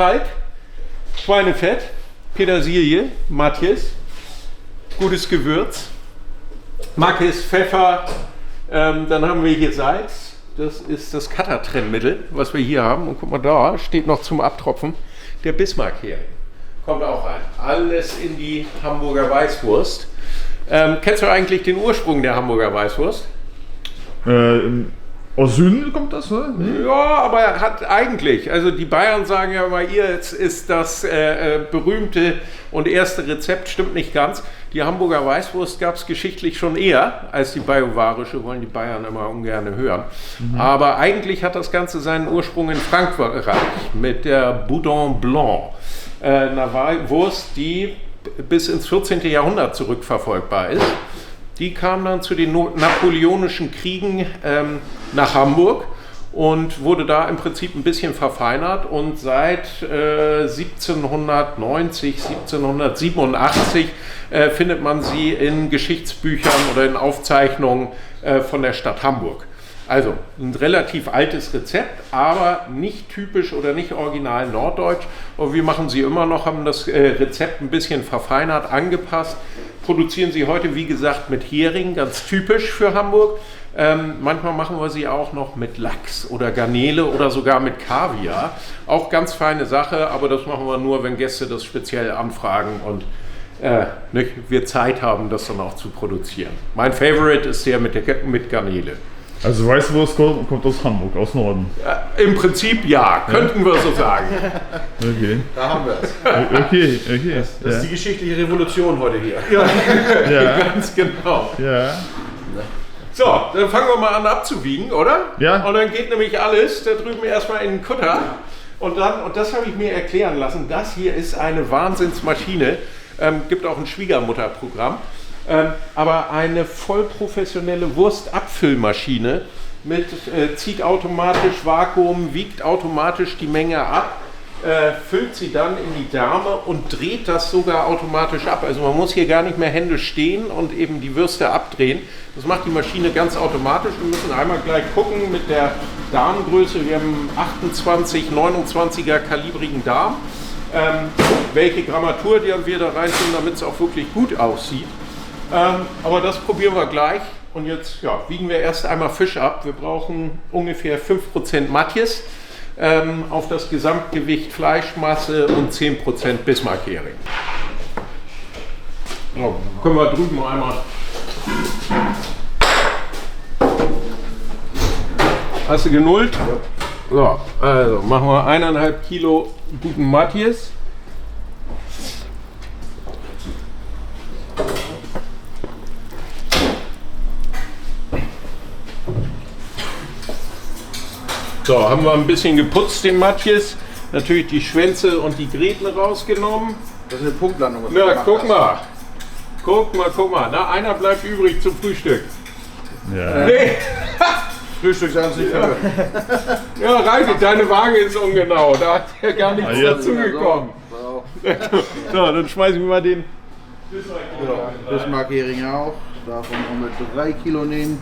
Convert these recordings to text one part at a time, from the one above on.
Kalk, Schweinefett, Petersilie, Matjes, gutes Gewürz, Makis, Pfeffer, dann haben wir hier Salz. Das ist das Cutter-Trennmittel, was wir hier haben. Und guck mal, da steht noch zum Abtropfen der Bismarck-Hering. Kommt auch rein. Alles in die Hamburger Weißwurst. Kennst du eigentlich den Ursprung der Hamburger Weißwurst? Aus Süden kommt das, ne? Ja, aber hat eigentlich, also die Bayern sagen ja immer, ihr ist das berühmte und erste Rezept, stimmt nicht ganz. Die Hamburger Weißwurst gab es geschichtlich schon eher als die bayerische, wollen die Bayern immer ungern hören. Aber eigentlich hat das Ganze seinen Ursprung in Frankreich mit der Boudin Blanc, einer Wurst, die bis ins 14. Jahrhundert zurückverfolgbar ist. Die kam dann zu den napoleonischen Kriegen nach Hamburg und wurde da im Prinzip ein bisschen verfeinert und seit 1790, 1787 findet man sie in Geschichtsbüchern oder in Aufzeichnungen von der Stadt Hamburg. Also ein relativ altes Rezept, aber nicht typisch oder nicht original norddeutsch. Und wir machen sie immer noch, haben das Rezept ein bisschen verfeinert, angepasst. Produzieren sie heute, wie gesagt, mit Hering, ganz typisch für Hamburg. Manchmal machen wir sie auch noch mit Lachs oder Garnele oder sogar mit Kaviar. Auch ganz feine Sache, aber das machen wir nur, wenn Gäste das speziell anfragen und wir Zeit haben, das dann auch zu produzieren. Mein Favorite ist der mit Garnele. Also Weißwurst kommt aus Hamburg, aus Norden. Im Prinzip ja, könnten wir so sagen. Okay. Da haben wir es. Okay. Das ist die geschichtliche Revolution heute hier. Ja, ganz genau. Ja. So, dann fangen wir mal an abzuwiegen, oder? Ja. Und dann geht nämlich alles da drüben erstmal in den Kutter. Und das habe ich mir erklären lassen, das hier ist eine Wahnsinnsmaschine. Gibt auch ein Schwiegermutterprogramm. Aber eine voll professionelle Wurstabfüllmaschine zieht automatisch Vakuum, wiegt automatisch die Menge ab, füllt sie dann in die Därme und dreht das sogar automatisch ab. Also man muss hier gar nicht mehr händisch stehen und eben die Würste abdrehen. Das macht die Maschine ganz automatisch. Wir müssen einmal gleich gucken mit der Darmgröße. Wir haben 28, 29er kalibrigen Darm. Welche Grammatur die wir da rein tun, damit es auch wirklich gut aussieht. Aber das probieren wir gleich. Und jetzt wiegen wir erst einmal Fisch ab. Wir brauchen ungefähr 5% Matjes auf das Gesamtgewicht Fleischmasse und 10% Bismarck-Hering. So, können wir drüben einmal. Hast du genullt? So, also machen wir 1,5 Kilo guten Matjes. So, haben wir ein bisschen geputzt, den Matjes. Natürlich die Schwänze und die Gräten rausgenommen. Das ist eine Punktlandung. Na, guck mal. Guck mal. Na, einer bleibt übrig zum Frühstück. Ja. Nee. Frühstück sagen Sie nicht für. Ja, Ralfi, deine Waage ist ungenau. Da hat ja gar nichts dazugekommen. So, dann schmeißen wir mal den Bismarck-Hering auch. Davon haben wir 3 Kilo nehmen.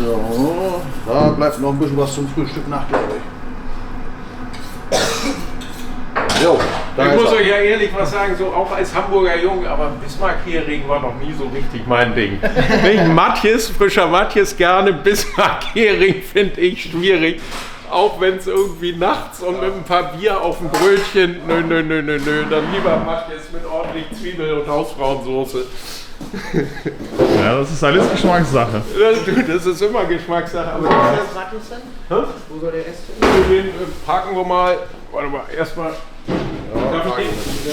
So, da bleibt noch ein bisschen was zum Frühstück nach, glaube ich. Jo, ich muss euch ja ehrlich was sagen, so auch als Hamburger Junge, aber Bismarck-Hering war noch nie so richtig mein Ding. Frischer Matjes gerne, Bismarck-Hering finde ich schwierig. Auch wenn es irgendwie nachts und mit ein paar Bier auf dem Brötchen, nö, dann lieber Matjes mit ordentlich Zwiebel und Hausfrauensoße. Ja, das ist alles Geschmackssache. Das ist immer Geschmackssache. Aber Wo soll der essen? den packen wir mal, warte mal, erstmal.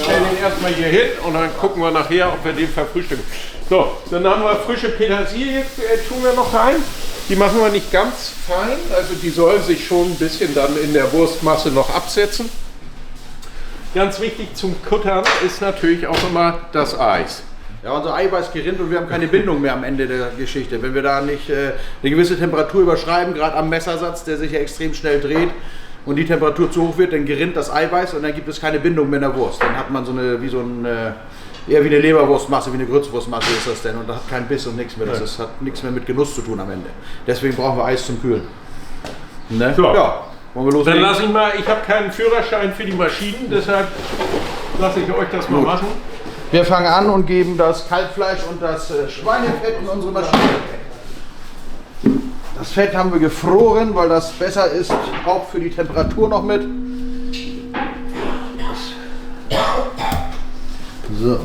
Stellen den erstmal hier hin und dann gucken wir nachher, ob wir den verfrühstücken. So, dann haben wir frische Petersilie, tun wir noch rein. Die machen wir nicht ganz fein, also die sollen sich schon ein bisschen dann in der Wurstmasse noch absetzen. Ganz wichtig zum Kuttern ist natürlich auch immer das Eis. Ja, unser Eiweiß gerinnt und wir haben keine Bindung mehr am Ende der Geschichte. Wenn wir da nicht eine gewisse Temperatur überschreiben, gerade am Messersatz, der sich ja extrem schnell dreht und die Temperatur zu hoch wird, dann gerinnt das Eiweiß und dann gibt es keine Bindung mehr in der Wurst. Dann hat man so eine, wie so ein eher wie eine Leberwurstmasse, wie eine Grützwurstmasse ist das denn und das hat keinen Biss und nichts mehr. Das hat nichts mehr mit Genuss zu tun am Ende. Deswegen brauchen wir Eis zum Kühlen. Ne? So. Ja, wollen wir Dann loslegen? lasse ich mal, ich habe keinen Führerschein für die Maschinen, deshalb lasse ich euch das mal machen. Wir fangen an und geben das Kalbfleisch und das Schweinefett in unsere Maschine. Das Fett haben wir gefroren, weil das besser ist, auch für die Temperatur noch mit. So.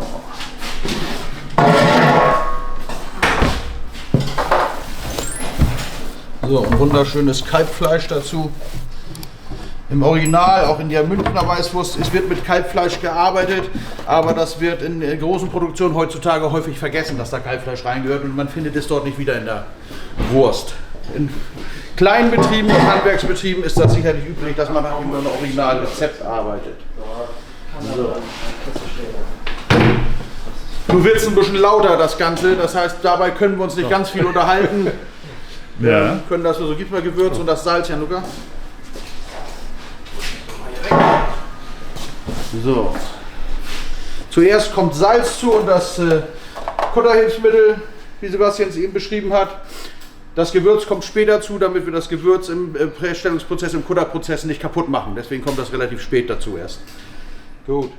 So, ein wunderschönes Kalbfleisch dazu. Im Original, auch in der Münchner Weißwurst, es wird mit Kalbfleisch gearbeitet, aber das wird in großen Produktionen heutzutage häufig vergessen, dass da Kalbfleisch reingehört und man findet es dort nicht wieder in der Wurst. In kleinen Betrieben und Handwerksbetrieben ist das sicherlich üblich, dass man nach einem Originalrezept arbeitet. So. Du wirst ein bisschen lauter, das Ganze, das heißt, dabei können wir uns nicht ganz viel unterhalten. Ja. Können das so, gib mal Gewürz und das Salz, Januka. So. Zuerst kommt Salz zu und das Kutterhilfsmittel, wie Sebastian es eben beschrieben hat. Das Gewürz kommt später zu, damit wir das Gewürz im Herstellungsprozess, im Kutterprozess nicht kaputt machen. Deswegen kommt das relativ spät dazu erst. Gut.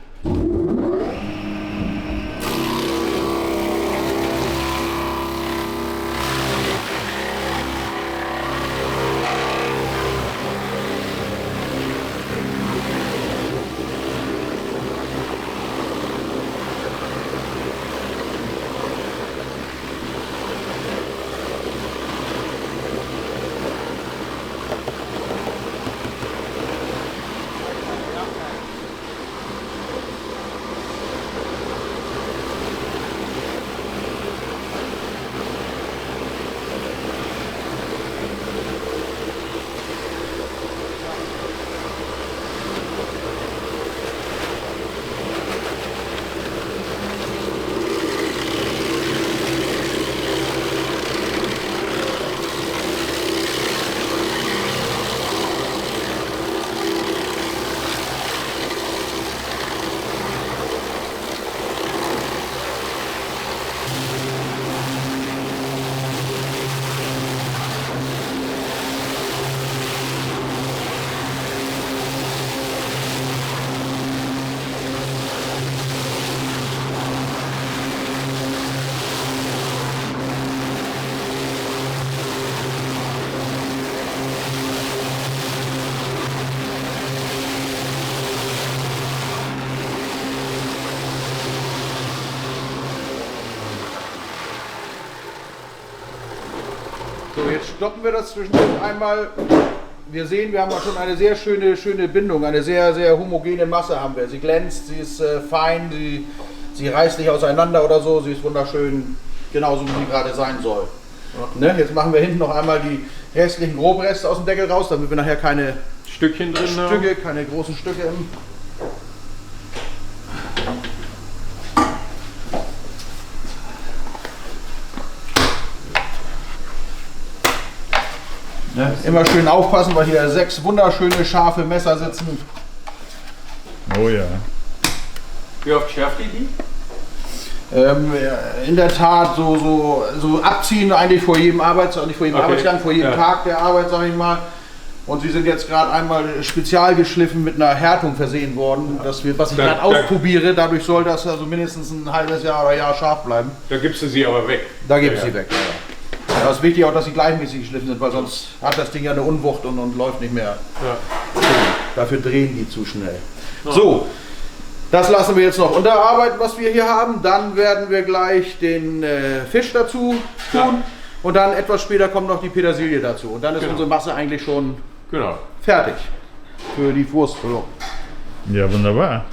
So, jetzt stoppen wir das zwischendurch einmal. Wir sehen, wir haben auch schon eine sehr schöne Bindung, eine sehr homogene Masse haben wir. Sie glänzt, sie ist fein, sie reißt nicht auseinander oder so, sie ist wunderschön, genauso wie sie gerade sein soll. Ne? Jetzt machen wir hinten noch einmal die restlichen Grobreste aus dem Deckel raus, damit wir nachher keine Stückchen drin haben. keine großen Stücke im Ne? Immer schön aufpassen, weil hier 6 wunderschöne scharfe Messer sitzen. Oh ja. Wie oft schärft ihr die? In der Tat so abziehen eigentlich vor jedem Arbeitsgang, vor jedem Tag der Arbeit, sage ich mal. Und sie sind jetzt gerade einmal spezial geschliffen mit einer Härtung versehen worden, was ich gerade ausprobiere. Dadurch soll das also mindestens ein halbes Jahr oder Jahr scharf bleiben. Da gibst du sie aber weg. Da gibst du sie weg. Ja. Ja, es ist wichtig auch, dass sie gleichmäßig geschliffen sind, weil sonst hat das Ding ja eine Unwucht und läuft nicht mehr. Ja. Dafür drehen die zu schnell. So, das lassen wir jetzt noch unterarbeiten, was wir hier haben. Dann werden wir gleich den Fisch dazu tun. Ja. Und dann etwas später kommt noch die Petersilie dazu. Und dann ist unsere Masse eigentlich schon fertig für die Wurstfüllung. Ja, wunderbar.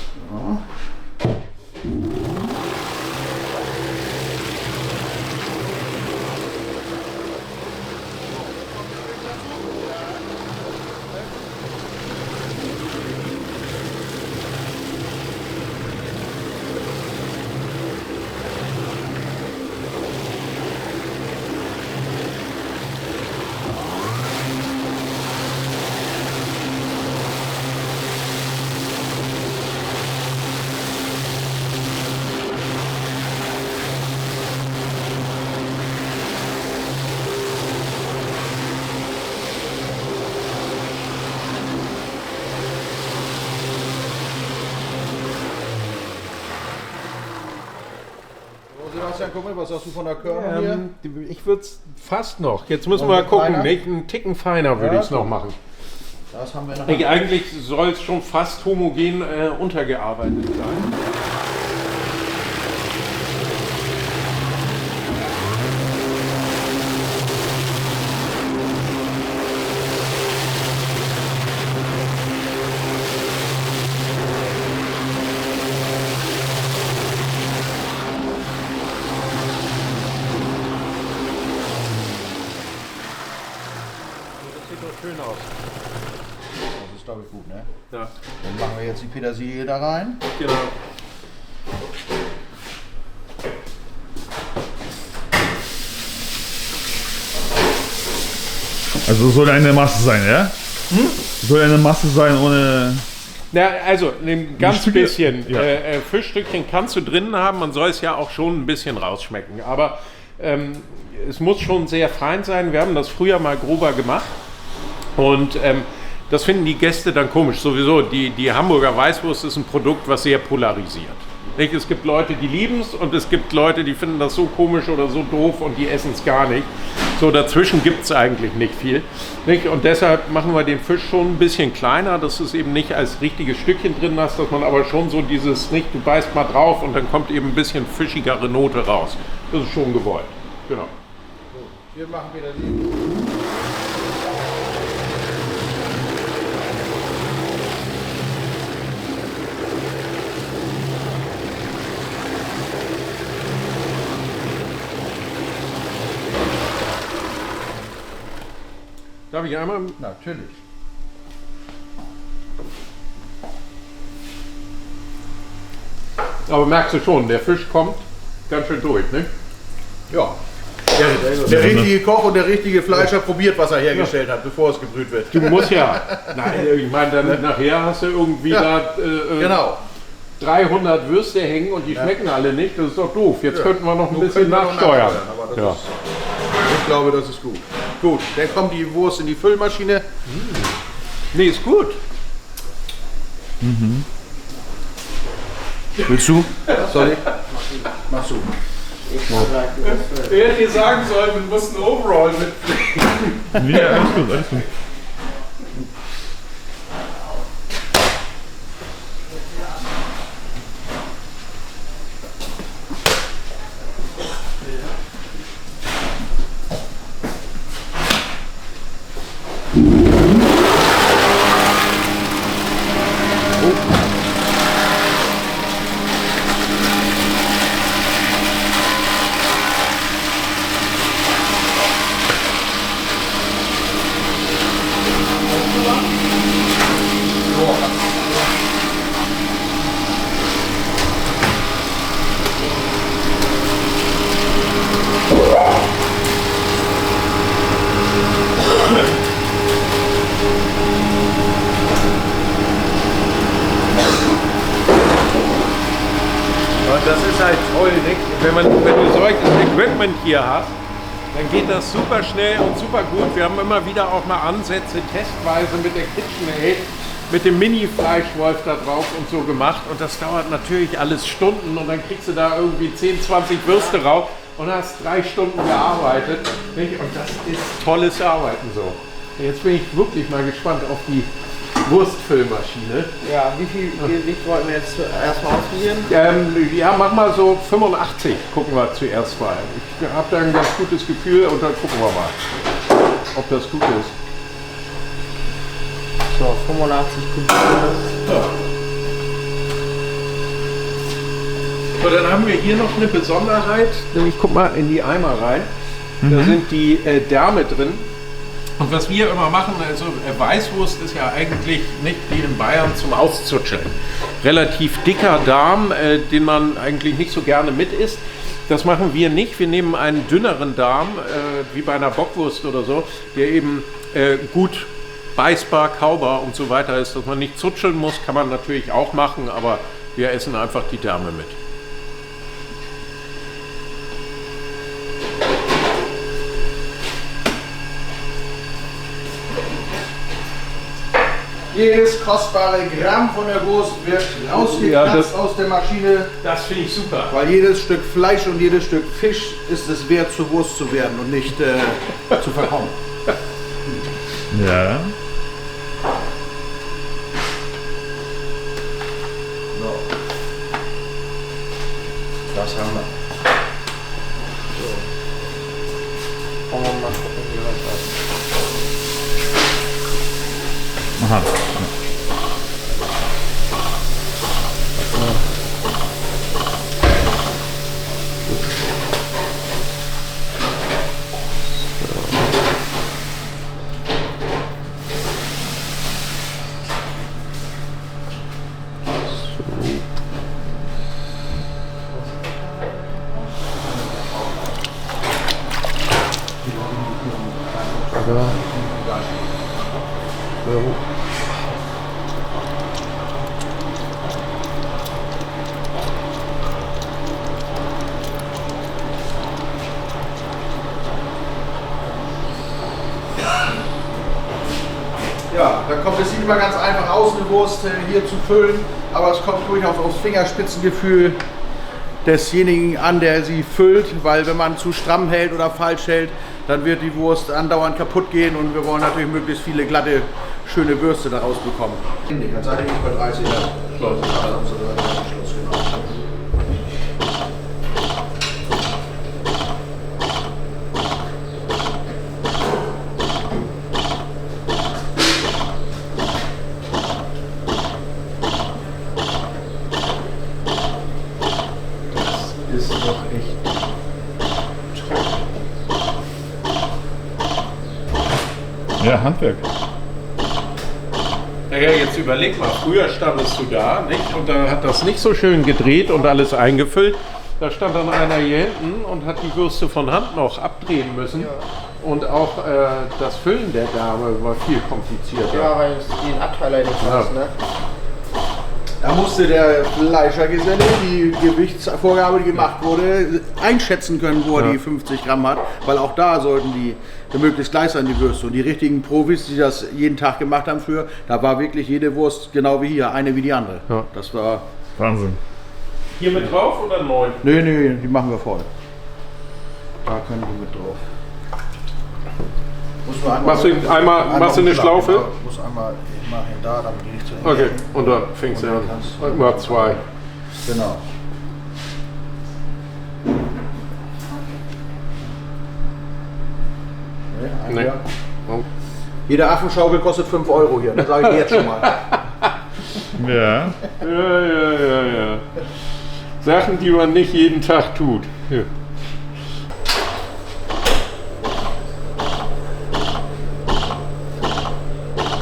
Sebastian, guck mal, was hast du von der Körnung hier? Ich würde es fast noch. Jetzt müssen wir mal gucken, feiner? welchen Ticken feiner würde Ja, ich es noch gut. machen. Das haben wir noch. Eigentlich soll es schon fast homogen untergearbeitet sein. Das sieht doch schön aus. Das ist, glaube ich, gut, ne? Ja, Dann machen wir jetzt die Petersilie da rein. genau. Also soll eine Masse sein, ja? Soll eine Masse sein ohne... Ja, also ein ganz Stücke- bisschen. ja. Fischstückchen kannst du drin haben, man soll es ja auch schon ein bisschen rausschmecken. Aber es muss schon sehr fein sein. Wir haben das früher mal grober gemacht. Und das finden die Gäste dann komisch. Sowieso, die Hamburger Weißwurst ist ein Produkt, was sehr polarisiert. Nicht? Es gibt Leute, die lieben es und es gibt Leute, die finden das so komisch oder so doof und die essen es gar nicht. So dazwischen gibt es eigentlich nicht viel. Nicht? Und deshalb machen wir den Fisch schon ein bisschen kleiner, dass du es eben nicht als richtiges Stückchen drin hast, dass man aber schon so dieses, nicht, du beißt mal drauf und dann kommt eben ein bisschen fischigere Note raus. Das ist schon gewollt. Genau. Wir machen Petersilie. Darf ich einmal? Natürlich. Aber merkst du schon, der Fisch kommt ganz schön durch, ne? Ja. Der richtige Koch und der richtige Fleischer probiert, was er hergestellt hat, bevor es gebrüht wird. Du musst ja. Nein, ich meine, dann nachher hast du irgendwie Ja, da Genau. 300 Würste hängen und die schmecken alle nicht. Das ist doch doof. Jetzt könnten wir noch ein Nun bisschen können wir noch nachsteuern. aber das Ja. ist, ich glaube, das ist gut. Gut, dann kommt die Wurst in die Füllmaschine. Nee, ist gut. Willst du? Soll ich? Machst du. Er hätte dir sagen sollen, wir mussten Overall mit. Ja, alles gut, alles gut. Und das ist halt toll, nicht? Wenn du solches Equipment hier hast, dann geht das super schnell und super gut. Wir haben immer wieder auch mal Ansätze testweise mit der KitchenAid, mit dem Mini-Fleischwolf da drauf und so gemacht. Und das dauert natürlich alles Stunden und dann kriegst du da irgendwie 10, 20 Würste raus und hast 3 Stunden gearbeitet. Nicht? Und das ist tolles Arbeiten so. Jetzt bin ich wirklich mal gespannt auf die Wurstfüllmaschine. Ja, wie viel Gewicht wollten wir jetzt erstmal ausprobieren? Ja, mach mal so 85, gucken wir zuerst mal. Ich habe da ein ganz gutes Gefühl und dann gucken wir mal, ob das gut ist. So, 85 Kubik. So, dann haben wir hier noch eine Besonderheit, nämlich guck mal in die Eimer rein. Da sind die Därme drin. Und was wir immer machen, also Weißwurst ist ja eigentlich nicht wie in Bayern zum Auszutscheln. Relativ dicker Darm, den man eigentlich nicht so gerne mit isst. Das machen wir nicht. Wir nehmen einen dünneren Darm, wie bei einer Bockwurst oder so, der eben gut beißbar, kaubar und so weiter ist, dass man nicht zutscheln muss, kann man natürlich auch machen, aber wir essen einfach die Därme mit. Jedes kostbare Gramm von der Wurst wird rausgekratzt aus der Maschine, Das finde ich super. weil jedes Stück Fleisch und jedes Stück Fisch ist es wert, zur Wurst zu werden und nicht zu verkommen. Ja. So. Das haben wir. Wollen wir mal gucken, wie wir das Aha. Ja, da kommt es sieht immer ganz einfach aus, eine Wurst hier zu füllen, aber es kommt durchaus aufs Fingerspitzengefühl desjenigen an, der sie füllt, weil wenn man zu stramm hält oder falsch hält, dann wird die Wurst andauernd kaputt gehen und wir wollen natürlich möglichst viele glatte, schöne Würste daraus bekommen. Dann seid ihr nicht bei 30 Schluss. Schluss, genau. Ist doch echt. Ja, Handwerk. Naja, jetzt überleg mal, früher standest du da, nicht? Und da hat das nicht so schön gedreht und alles eingefüllt. Da stand dann einer hier hinten und hat die Würste von Hand noch abdrehen müssen. Und auch das Füllen der Dame war viel komplizierter. Ja, weil es den Abteiler nicht hast, ne? Da musste der Fleischergeselle die Gewichtsvorgabe, die gemacht wurde, einschätzen können, wo er die 50 Gramm hat, weil auch da sollten die möglichst gleich sein, die Würste. Und die richtigen Profis, die das jeden Tag gemacht haben früher, da war wirklich jede Wurst genau wie hier, eine wie die andere. Ja. Das war... Wahnsinn. Hier mit drauf oder neu? Nee, die machen wir vorne. Da können die mit drauf. Muss man Machst du eine Schlaufe? Genau. Muss einmal nachher da, damit die nicht zu eng Okay, werden. und dann fängst du an. Mal zwei. Genau. Nee, Nee. ja. Oh. Jede Affenschaukel kostet 5 € hier, das sage ich dir jetzt schon mal. Ja. Ja. Sachen, die man nicht jeden Tag tut. Hier.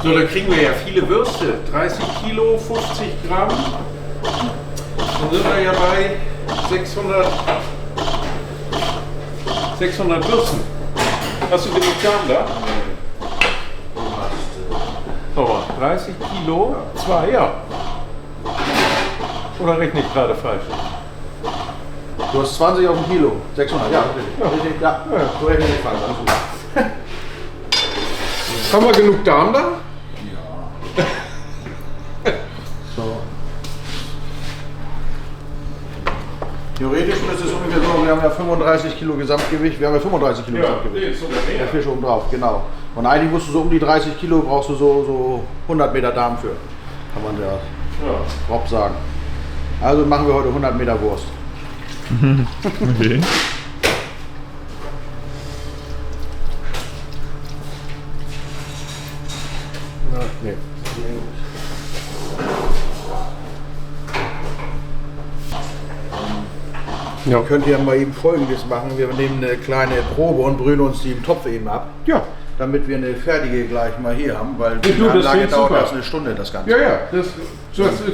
So, dann kriegen wir ja viele Würste. 30 Kilo, 50 Gramm. Dann sind wir ja bei 600 Würsten. Hast du genug Gramm da? So, 30 Kilo, 2, ja. Oder rechne ich gerade falsch? Du hast 20 auf dem Kilo, 600. Ja, richtig. Ja, so rechne ich falsch. Alles gut. Haben wir genug Darm da? So. Theoretisch müsste es ungefähr so, wir haben ja 35 Kilo Gesamtgewicht, wir haben ja 35 Kilo Gesamtgewicht. ist sogar Der mehr. Fisch oben drauf, genau. Und eigentlich musst du so um die 30 Kilo, brauchst du so 100 Meter Darm für. Kann man ja Ja. grob sagen. Also machen wir heute 100 Meter Wurst. Okay. Nee. Ja. Könnt ihr mal eben Folgendes machen. Wir nehmen eine kleine Probe und brühen uns die im Topf eben ab. Ja. Damit wir eine fertige gleich mal hier haben, weil die Du, das Anlage klingt dauert super. erst eine Stunde, das Ganze. Ja,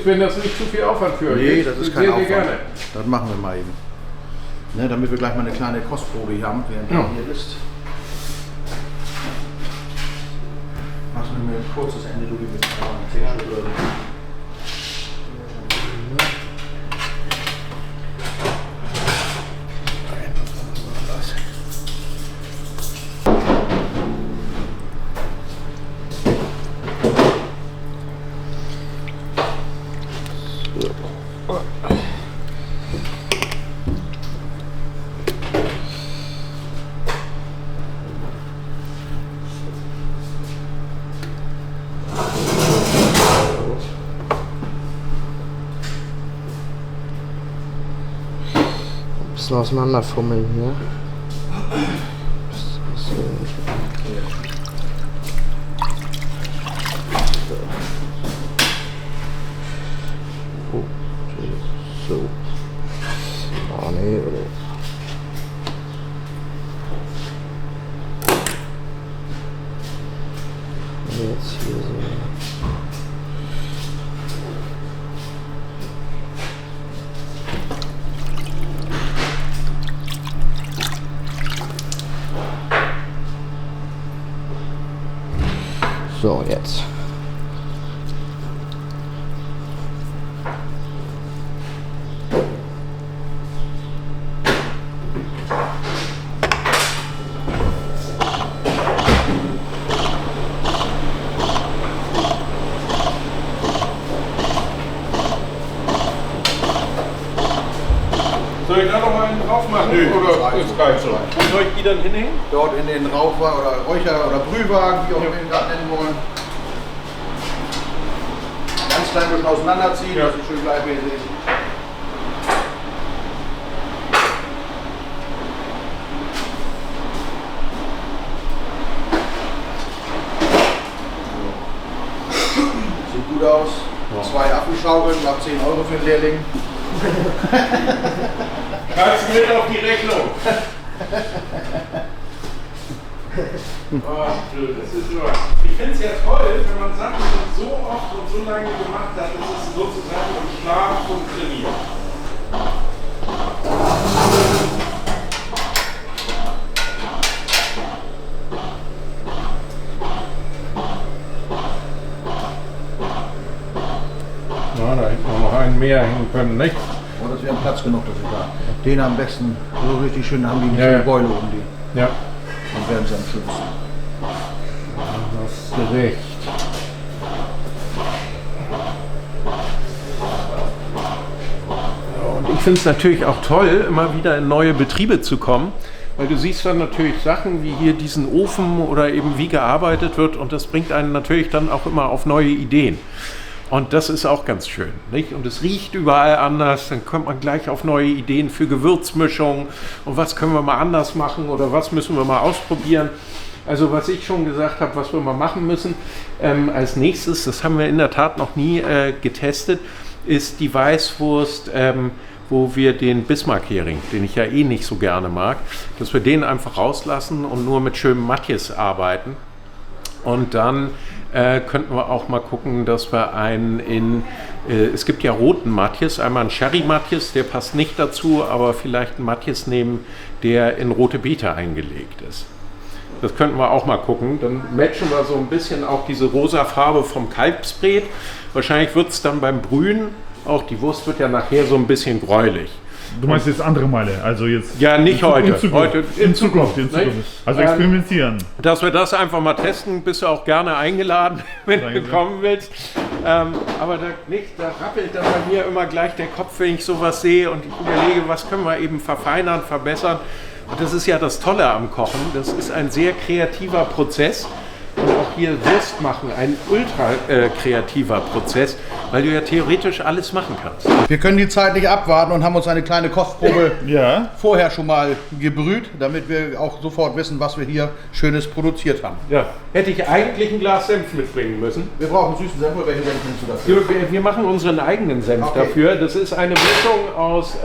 wenn das nicht zu viel Aufwand für euch Nee, ist, das ist sehr, kein sehr Aufwand. gerne. Das machen wir mal eben. Ne, damit wir gleich mal eine kleine Kostprobe hier haben, während Ja. ihr hier ist. Machst du mir ein kurzes Ende, du mit Zehenschublade. bisschen auseinanderfummeln hier. So. Oh nee, oder? Jetzt hier so. So, jetzt. Soll ich da noch mal einen drauf machen? Nö, Oder das ist kalt so? Soll ich die dann hinhängen? Dort in den Rauchwagen oder Räucher- oder Brühwagen, wie auch immer wir ihn gerade nennen wollen. Ganz klein bisschen auseinanderziehen, Ja. dass sie schön gleichmäßig ist. Sieht gut aus. 2 Apfelschaukeln, nach 10 Euro für den Lehrling. Schreib's mit auf die Rechnung. Das ist immer. Ich finde es ja toll, wenn man Sachen so oft und so lange gemacht hat, dass es sozusagen im Schlaf funktioniert. Na, da hätten wir noch einen mehr hängen können, nicht? Oh, das wäre Platz genug dafür da. Den am besten so richtig schön haben die nicht Ja, so ja. eine Beule um die. Ja. Dann werden sie am schönsten. Hast du recht. Und ich finde es natürlich auch toll, immer wieder in neue Betriebe zu kommen, weil du siehst dann natürlich Sachen wie hier diesen Ofen oder eben wie gearbeitet wird und das bringt einen natürlich dann auch immer auf neue Ideen. Und das ist auch ganz schön, nicht? Und es riecht überall anders, dann kommt man gleich auf neue Ideen für Gewürzmischungen und was können wir mal anders machen oder was müssen wir mal ausprobieren. Also was ich schon gesagt habe, was wir mal machen müssen, als nächstes, das haben wir in der Tat noch nie getestet, ist die Weißwurst, wo wir den Bismarck-Hering, den ich ja eh nicht so gerne mag, dass wir den einfach rauslassen und nur mit schönem Matjes arbeiten. Und dann könnten wir auch mal gucken, dass wir einen es gibt ja roten Matjes, einmal einen Sherry Matjes, der passt nicht dazu, aber vielleicht einen Matjes nehmen, der in rote Beete eingelegt ist. Das könnten wir auch mal gucken. Dann matchen wir so ein bisschen auch diese rosa Farbe vom Kalbsbret. Wahrscheinlich wird es dann beim Brühen, auch die Wurst wird ja nachher so ein bisschen gräulich. Du meinst jetzt andere Male, also jetzt... Ja, nicht heute. Heute in Zukunft. Also experimentieren. Dass wir das einfach mal testen, bist du auch gerne eingeladen, wenn du kommen willst. Aber da rappelt dann bei mir immer gleich der Kopf, wenn ich sowas sehe und ich überlege, was können wir eben verfeinern, verbessern. Und das ist ja das Tolle am Kochen. Das ist ein sehr kreativer Prozess. Und auch hier Wurst machen, ein ultra kreativer Prozess, weil du ja theoretisch alles machen kannst. Wir können die Zeit nicht abwarten und haben uns eine kleine Kostprobe Ja. vorher schon mal gebrüht, damit wir auch sofort wissen, was wir hier Schönes produziert haben. Ja. Hätte ich eigentlich ein Glas Senf mitbringen müssen. Wir brauchen süßen Senf, oder welche Senf nimmst du dafür? Wir machen unseren eigenen Senf dafür. Das ist eine Mischung aus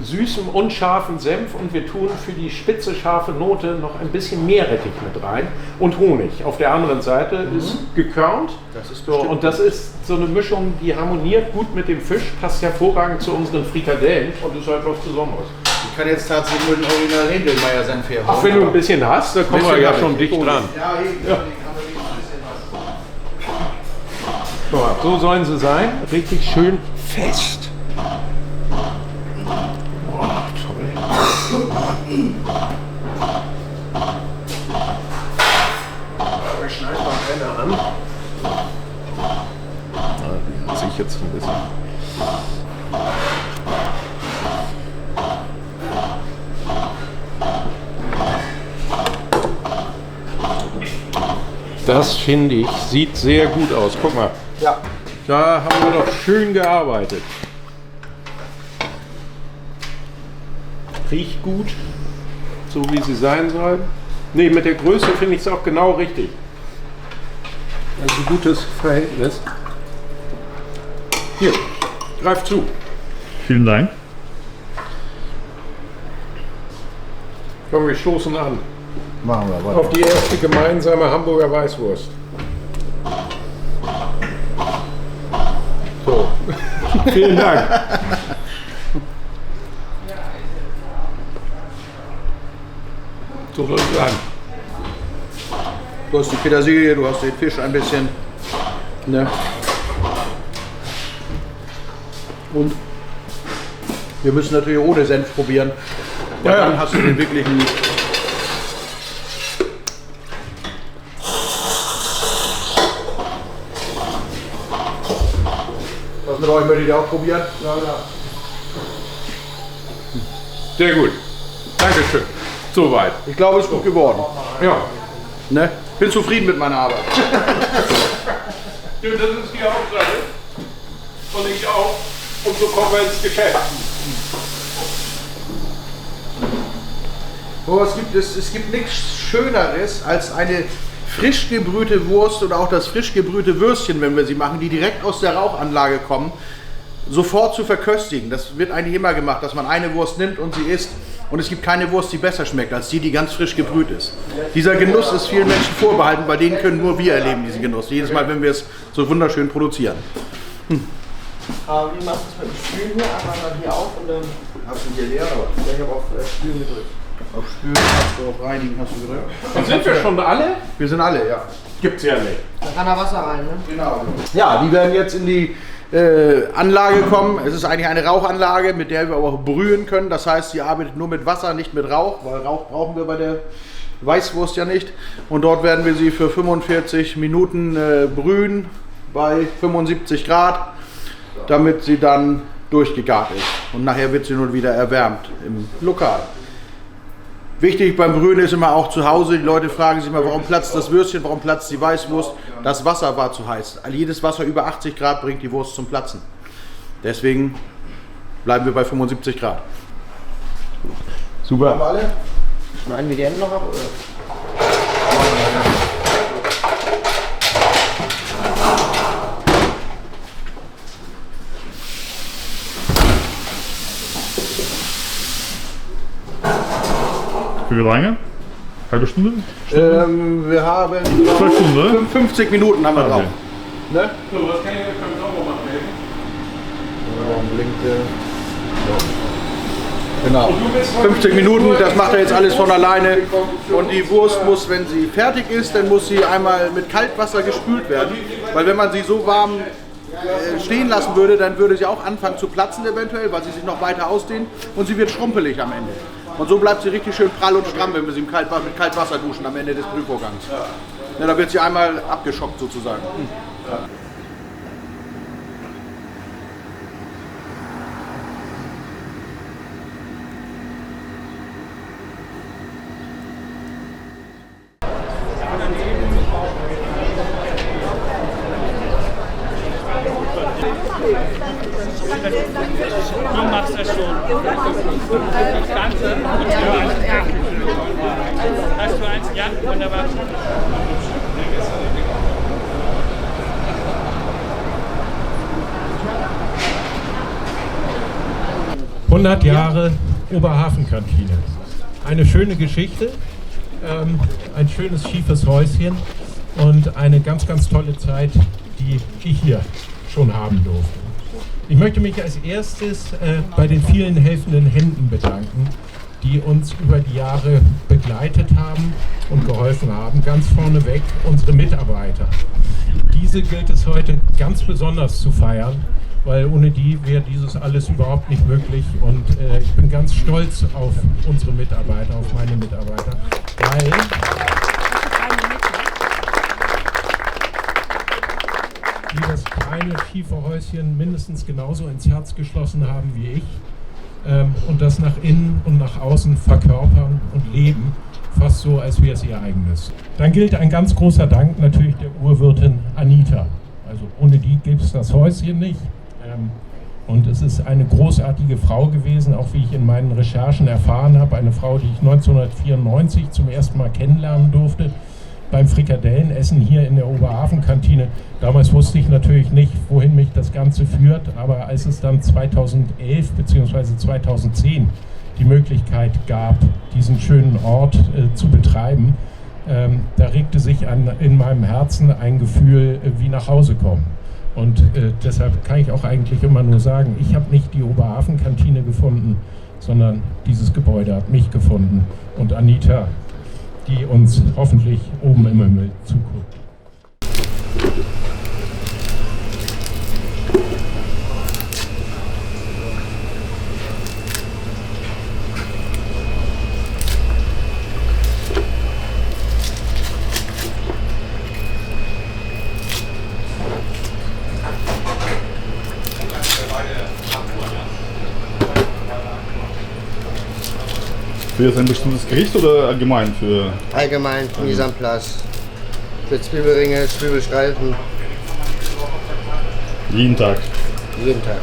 süßem und scharfen Senf und wir tun für die spitze scharfe Note noch ein bisschen Meerrettich mit rein und Honig. Auf der anderen Seite ist gekörnt. Das ist So, und das ist so eine Mischung, die harmoniert gut mit dem Fisch, passt hervorragend zu unseren Frikadellen und ist halt was Besonderes. Ich kann jetzt tatsächlich nur den Original Rindelmeier Senf herhauen. Ach, wenn du ein bisschen hast, dann kommen wir ja schon dicht dran. Ja, eben. Ja. Haben wir ein bisschen was. So sollen sie sein. Richtig schön fest. Oh, toll. Wir schneiden mal eine an. Die hat sich jetzt ein bisschen. Das finde ich, sieht sehr gut aus. Guck mal. Ja. Da haben wir doch schön gearbeitet. Riecht gut, so wie sie sein soll. Ne, mit der Größe finde ich es auch genau richtig. Also ein gutes Verhältnis. Hier, greif zu. Vielen Dank. Komm, wir stoßen an. Machen wir weiter. Auf die erste gemeinsame Hamburger Weißwurst. So. Vielen Dank. So soll es sein. Du hast die Petersilie, du hast den Fisch ein bisschen. Ne? Und wir müssen natürlich ohne Senf probieren. Weil Ja, ja. dann hast du den wirklichen. Was mit euch möchtet ihr auch probieren? Sehr gut. Dankeschön. Soweit. Ich glaube, es ist gut geworden. Ja. Ne? Bin zufrieden mit meiner Arbeit. Du, das ist die Hauptsache. Und ich auch. Und so kommen wir ins Geschäft. Oh, es gibt nichts Schöneres als eine frisch gebrühte Wurst oder auch das frisch gebrühte Würstchen, wenn wir sie machen, die direkt aus der Rauchanlage kommen, sofort zu verköstigen. Das wird eigentlich immer gemacht, dass man eine Wurst nimmt und sie isst. Und es gibt keine Wurst, die besser schmeckt als die ganz frisch gebrüht ist. Dieser Genuss ist vielen Menschen vorbehalten, bei denen können nur wir erleben diesen Genuss. Jedes Mal, wenn wir es so wunderschön produzieren. Aber wie machst du es mit dem Spülen hier? Einmal dann hier auf und dann. Hast du hier leer oder? Ich habe auf Spülen gedrückt. Auf Spülen hast du, auf Reinigen hast du gedrückt. Und sind wir schon alle? Wir sind alle, ja. Gibt's ja nicht. Da kann da Wasser rein, ne? Genau. Ja, die werden jetzt in die Anlage kommen. Es ist eigentlich eine Rauchanlage, mit der wir aber auch brühen können. Das heißt, sie arbeitet nur mit Wasser, nicht mit Rauch, weil Rauch brauchen wir bei der Weißwurst ja nicht. Und dort werden wir sie für 45 Minuten brühen bei 75 Grad, damit sie dann durchgegart ist. Und nachher wird sie nun wieder erwärmt im Lokal. Wichtig beim Brühen ist immer auch zu Hause, die Leute fragen sich immer, warum platzt das Würstchen, warum platzt die Weißwurst? Das Wasser war zu heiß. Jedes Wasser über 80 Grad bringt die Wurst zum Platzen. Deswegen bleiben wir bei 75 Grad. Super. Haben wir alle? Schneiden wir die Enden noch ab, oder? Für wie lange? Halbe Stunde? Wir haben 12 Stunden, ne? 50 Minuten haben wir drauf. Okay. Ne? So, was kann ich jetzt beim Saubermachen helfen? Genau. 50 Minuten, das macht er jetzt alles von alleine. Und die Wurst muss, wenn sie fertig ist, dann muss sie einmal mit Kaltwasser gespült werden. Weil wenn man sie so warm stehen lassen würde, dann würde sie auch anfangen zu platzen eventuell, weil sie sich noch weiter ausdehnt und sie wird schrumpelig am Ende. Und so bleibt sie richtig schön prall und stramm, wenn wir sie mit Kaltwasser duschen am Ende des Brühvorgangs. Ja, da wird sie einmal abgeschockt sozusagen. Du machst das schon. Das Ganze. Ja. Hast du eins? Ja, wunderbar. 100 Jahre Oberhafenkantine. Eine schöne Geschichte, ein schönes schiefes Häuschen und eine ganz, ganz tolle Zeit, die ich hier schon haben durfte. Ich möchte mich als erstes bei den vielen helfenden Händen bedanken, die uns über die Jahre begleitet haben und geholfen haben. Ganz vorneweg unsere Mitarbeiter. Diese gilt es heute ganz besonders zu feiern, weil ohne die wäre dieses alles überhaupt nicht möglich. Und ich bin ganz stolz auf unsere Mitarbeiter, auf meine Mitarbeiter, weil die das kleine schiefe Häuschen mindestens genauso ins Herz geschlossen haben wie ich und das nach innen und nach außen verkörpern und leben, fast so, als wäre es ihr eigenes. Dann gilt ein ganz großer Dank natürlich der Urwirtin Anita. Also ohne die gibt es das Häuschen nicht. Und es ist eine großartige Frau gewesen, auch wie ich in meinen Recherchen erfahren habe. Eine Frau, die ich 1994 zum ersten Mal kennenlernen durfte beim Frikadellenessen hier in der Oberhafen-Kantine. Damals wusste ich natürlich nicht, wohin mich das Ganze führt, aber als es dann 2011 bzw. 2010 die Möglichkeit gab, diesen schönen Ort zu betreiben, da regte sich in meinem Herzen ein Gefühl wie nach Hause kommen. Und deshalb kann ich auch eigentlich immer nur sagen, ich habe nicht die Oberhafen-Kantine gefunden, sondern dieses Gebäude hat mich gefunden und Anita, die uns hoffentlich oben im Himmel zuguckt. Für jetzt ein bestimmtes Gericht oder allgemein für? Allgemein, Mise en place. Für Zwiebelringe, Zwiebelstreifen. Jeden Tag. Jeden Tag.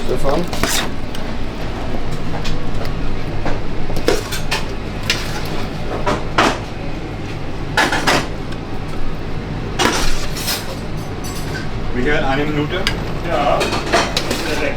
Stefan. Michael, eine Minute? Ja. Perfekt.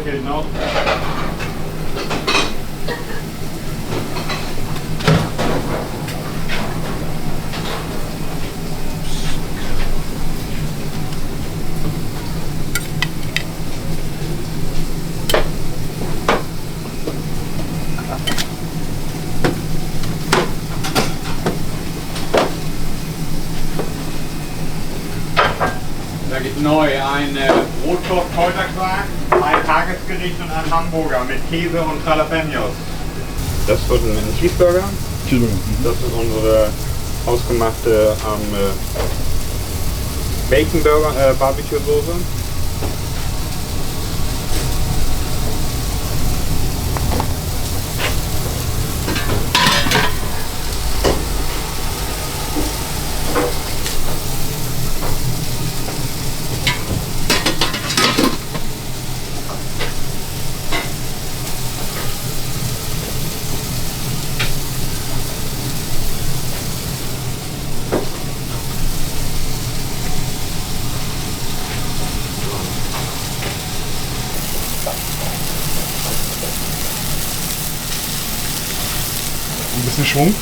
Fehlt noch. Da gibt neu ein Rotkoch-Kräuterquark, ein Tagesgericht und ein Hamburger mit Käse und Jalapenos. Das wird ein Cheeseburger. Das ist unsere hausgemachte Bacon Burger, Barbecue Soße. Ein bisschen Schwung.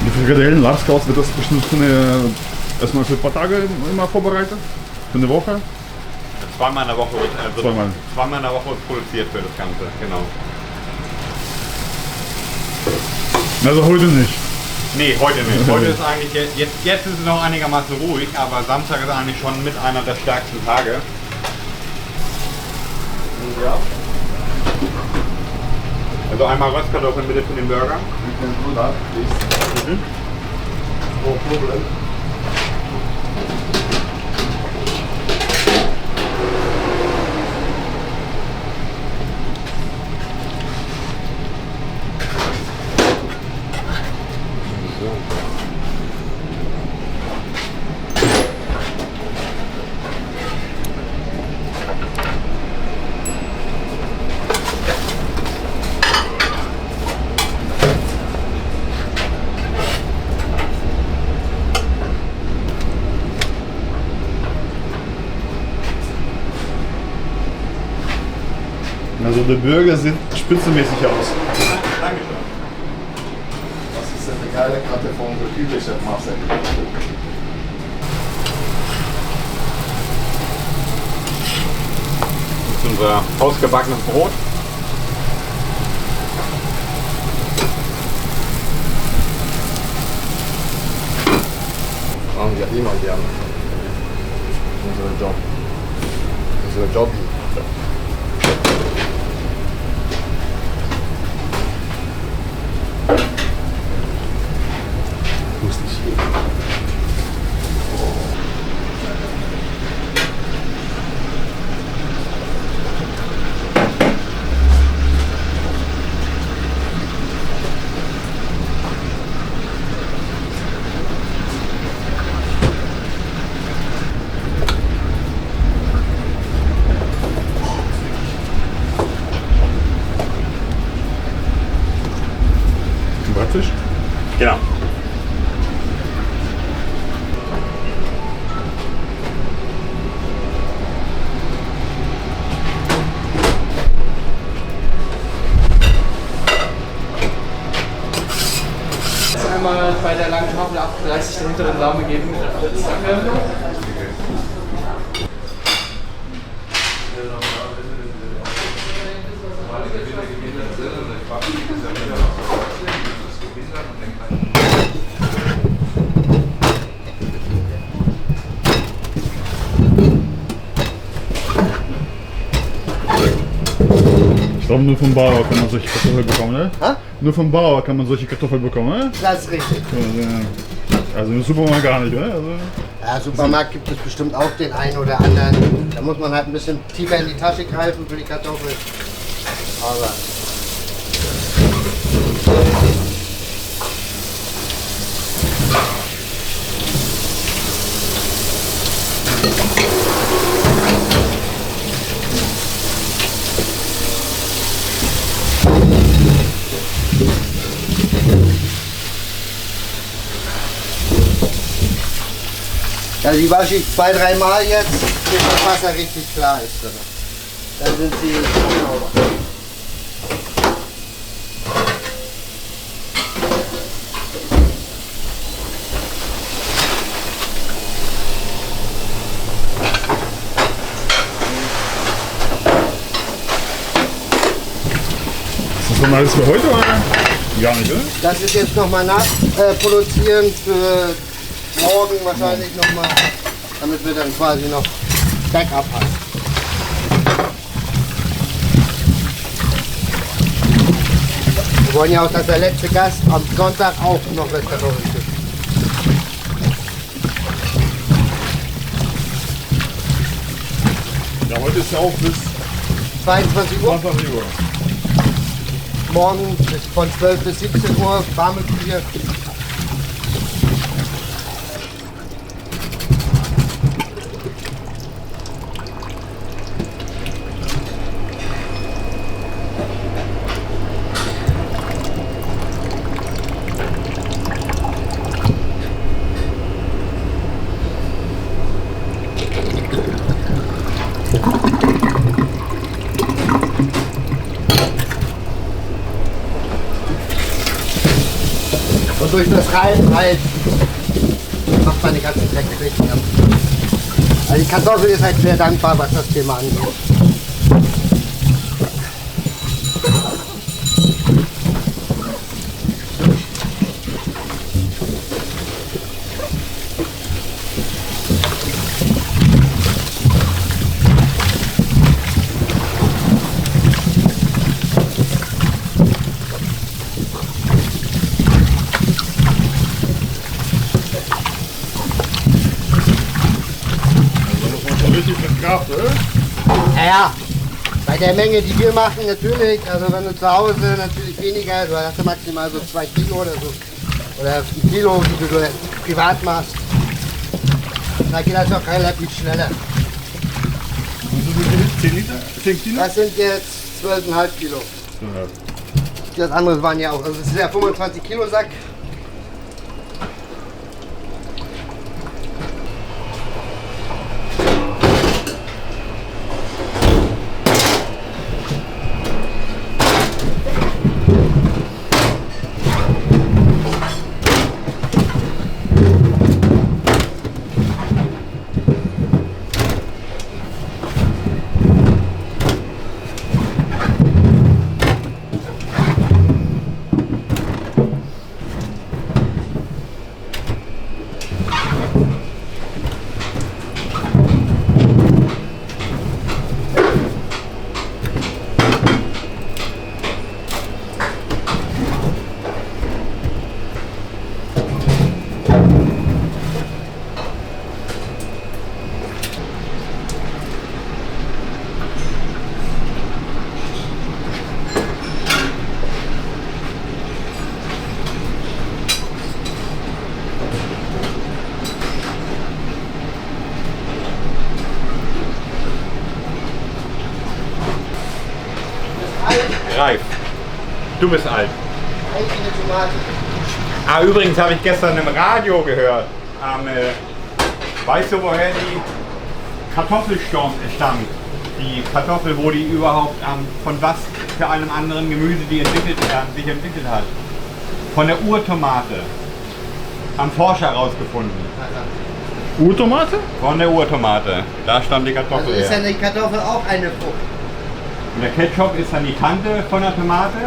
Die Frikadellen, Lachskaus, wird das bestimmt erstmal für ein paar Tage immer vorbereitet? Für eine Woche? Zweimal in der Woche wird, Zweimal in der Woche wird produziert für das Ganze, genau. Also heute nicht. Nee, heute nicht. Heute ist eigentlich, jetzt ist es noch einigermaßen ruhig, aber Samstag ist eigentlich schon mit einer der stärksten Tage. Ja. Also einmal Röstkartoffeln bitte für den Burger. Mhm. No problem. Also die Burger sieht spitzenmäßig aus. Dankeschön. Das ist eine geile Karte von der typischen Masse. Das ist unser hausgebackenes Brot. Machen wir immer gerne. Unser Job. Unser Job. Bratfisch? Genau. Einmal bei der langen Tafel 38 der hinteren Dame geben. Danke. Ich glaube, nur vom Bauer kann man solche Kartoffeln bekommen, ne? Ha? Nur vom Bauer kann man solche Kartoffeln bekommen, ne? Das ist richtig. Also im Supermarkt gar nicht, ne? Also Ja, Supermarkt gibt es bestimmt auch den einen oder anderen. Da muss man halt ein bisschen tiefer in die Tasche greifen für die Kartoffel. Aber also die wasche ich 2-3 Mal jetzt, bis das Wasser richtig klar ist drin. Dann sind sie sauber. ist das dann alles für heute, oder? Gar nicht, oder? Das ist jetzt nochmal nachproduzieren für morgen wahrscheinlich nochmal, damit wir dann quasi noch Backup haben. Wir wollen ja auch, dass der letzte Gast am Sonntag auch noch Restaurant ist. Ja, heute ist ja auch bis 22 Uhr. 20 Uhr. Morgen ist von 12 bis 17 Uhr warme Küche. Und durch das Reiben halt macht man die ganzen Dreck weg. Ja. Also die Kartoffel ist halt sehr dankbar, was das Thema angeht. Richtig mit Kraft, oder? Naja, bei der Menge, die wir machen, natürlich. Also wenn du zu Hause natürlich weniger, du hast ja maximal so 2 Kilo oder so. Oder 1 Kilo, die du privat machst. Da geht das auch relativ schneller. Und so viel 10 Liter? 10 Kilo? Das sind jetzt 12,5 Kilo. Das andere waren ja auch, also das ist ja 25 Kilo Sack. Reif. Du bist alt. Eigene Tomate. Ah, übrigens habe ich gestern im Radio gehört. Weißt du, woher die Kartoffel stammt? Die Kartoffel, wo die überhaupt von was für einem anderen Gemüse die sich entwickelt hat. Von der Urtomate. Haben Forscher herausgefunden. Urtomate? Von der Urtomate. Da stammt die Kartoffel Also ist ja her. die Kartoffel auch eine Frucht. Und der Ketchup ist dann die Tante von der Tomate.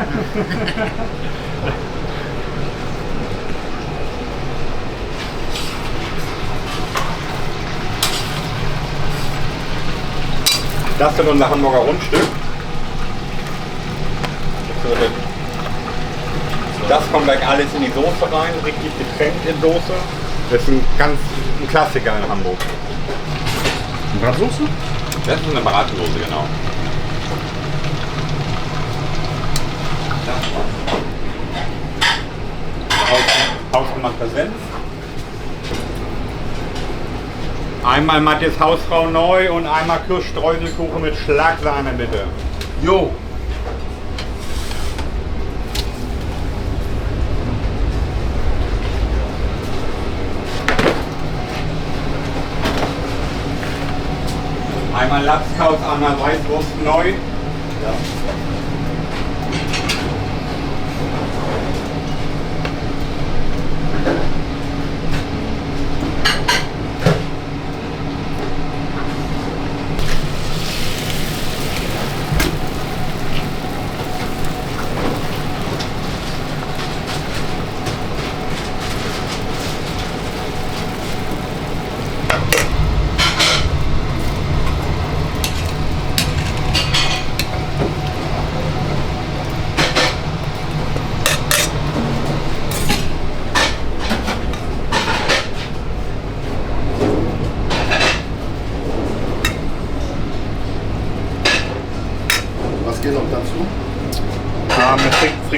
Das wird unser Hamburger Rundstück. Das kommt gleich alles in die Soße rein, richtig getränkt in Soße. Das ist ein Klassiker in Hamburg. Bratsoße? Das ist eine Bratsoße, genau. Hausgemachter Senf. Einmal Matthias Hausfrau neu und einmal Kirschstreuselkuchen mit Schlagsahne bitte. Jo. Einmal Lapskaus, einmal Weißwurst neu.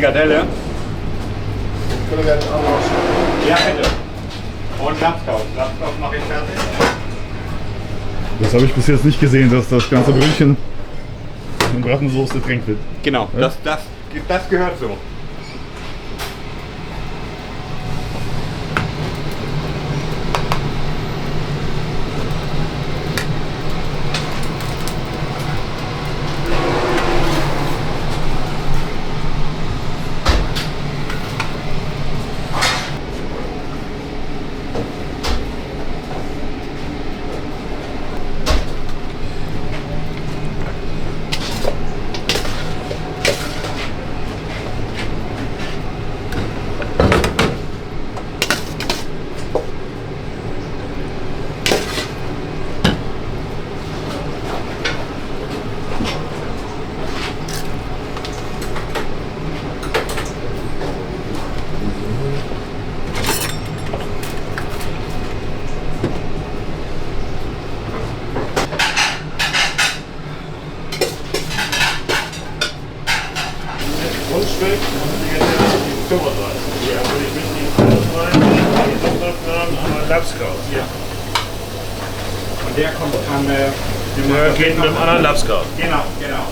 Frikadelle. Können wir jetzt anders. Ja, bitte. Und Lapskaus. Lapskaus mache ich fertig. Das habe ich bis jetzt nicht gesehen, dass das ganze Brötchen in Bratensoße getränkt wird. Genau, Ja? das gehört so. Grundstück und die Tomateis. Ja, würde ich mit alles rein, die Sonntagnamen, einmal Lapskaus. Ja. Und der kommt an. Der geht mit dem anderen Lapskaus. Genau, genau.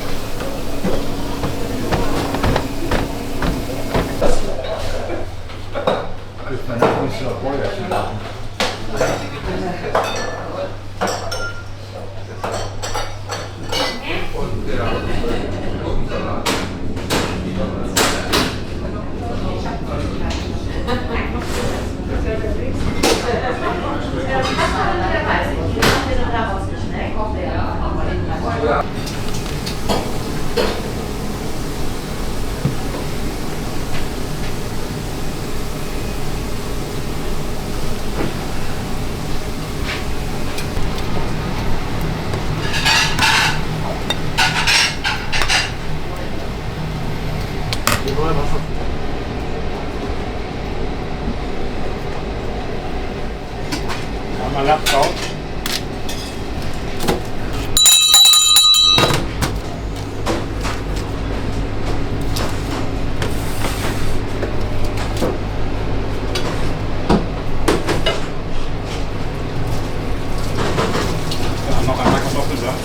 Einmal Lapskaus. Ja, noch einmal Kartoffelsaft.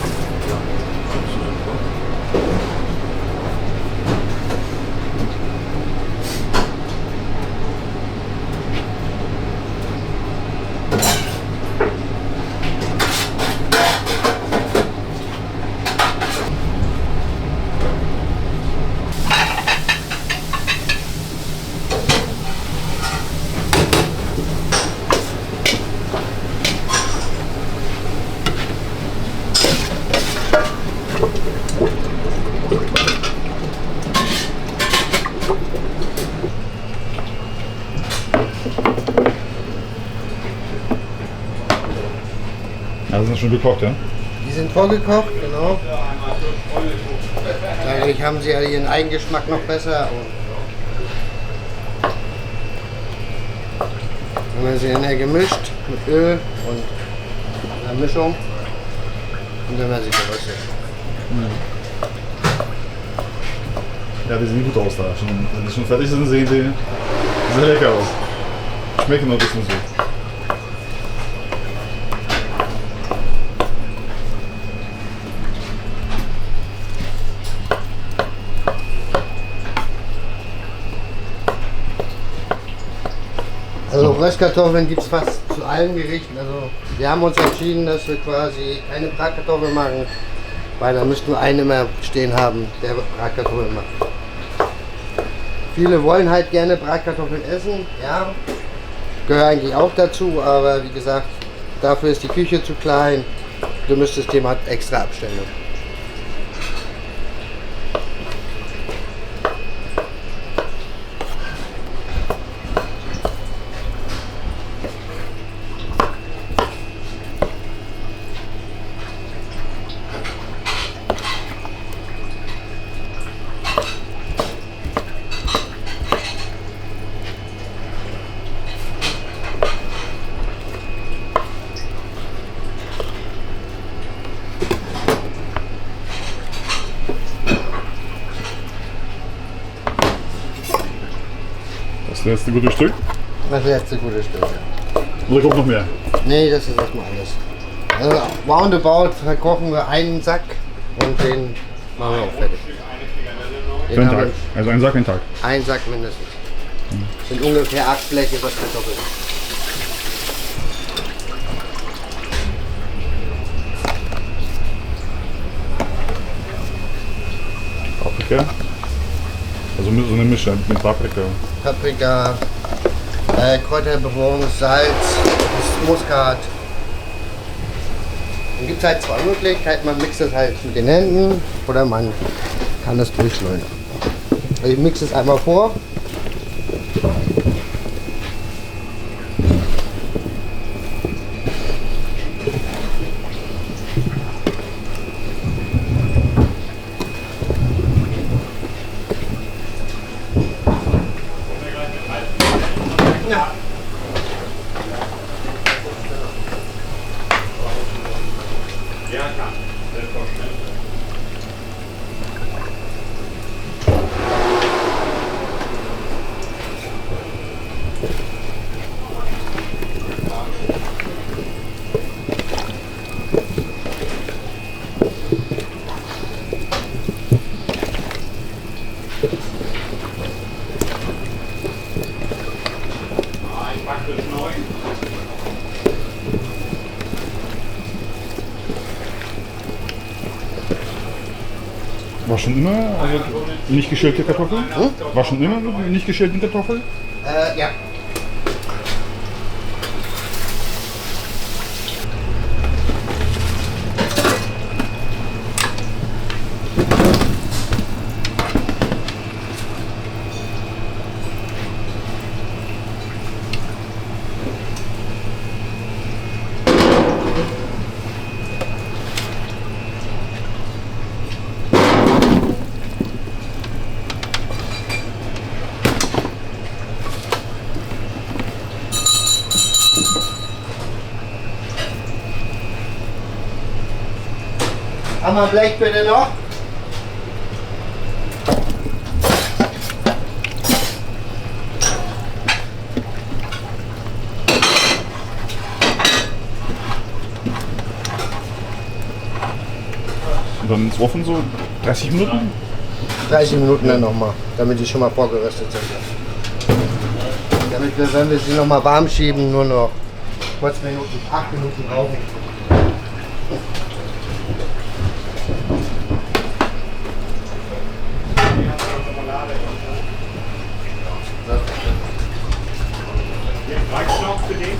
Ja, das ist schon gekocht, ja? Die sind vorgekocht, genau. Dadurch haben sie ja ihren Eigengeschmack noch besser. Und dann werden sie dann gemischt mit Öl und einer Mischung. Und dann werden sie geröstet. Ja, die sehen gut aus da. Schon, wenn die schon fertig sind, sehen die sehr lecker aus. Schmecken noch ein bisschen so. Also Röstkartoffeln gibt es fast zu allen Gerichten. Also wir haben uns entschieden, dass wir quasi keine Bratkartoffeln machen, weil da müssten wir einen immer stehen haben, der Bratkartoffeln macht. Viele wollen halt gerne Bratkartoffeln essen, ja, gehört eigentlich auch dazu, aber wie gesagt, dafür ist die Küche zu klein. Gemischtes hat extra Abstände. Das letzte gute Stück? Das letzte gute Stück, ja. Oder kommt noch mehr? Nee, das ist erstmal alles. Also roundabout verkochen wir einen Sack und den machen wir auch fertig. Den Für einen haben Tag. Also ein Sack, ein Tag. wir- Einen Sack mindestens. Sind ungefähr 8 Bleche was Kartoffeln. Paprika. Also so eine Mische mit Paprika. Paprika, Kräuterbewohn, Salz, Muskat. Dann gibt es halt zwei Möglichkeiten. Man mixt es halt mit den Händen oder man kann es durchschneiden. Ich mixe es einmal vor. War schon immer also nicht geschälte Kartoffeln? War schon immer mit nicht geschälten Kartoffeln? Ja. Haben wir Blech bitte noch? Und dann ins Ofen so 30 Minuten? 30 Minuten dann nochmal, damit die schon mal vorgeröstet sind. Damit wir, wenn wir sie nochmal warm schieben, nur noch kurz Minuten, 8 Minuten brauchen. Reicht noch für den?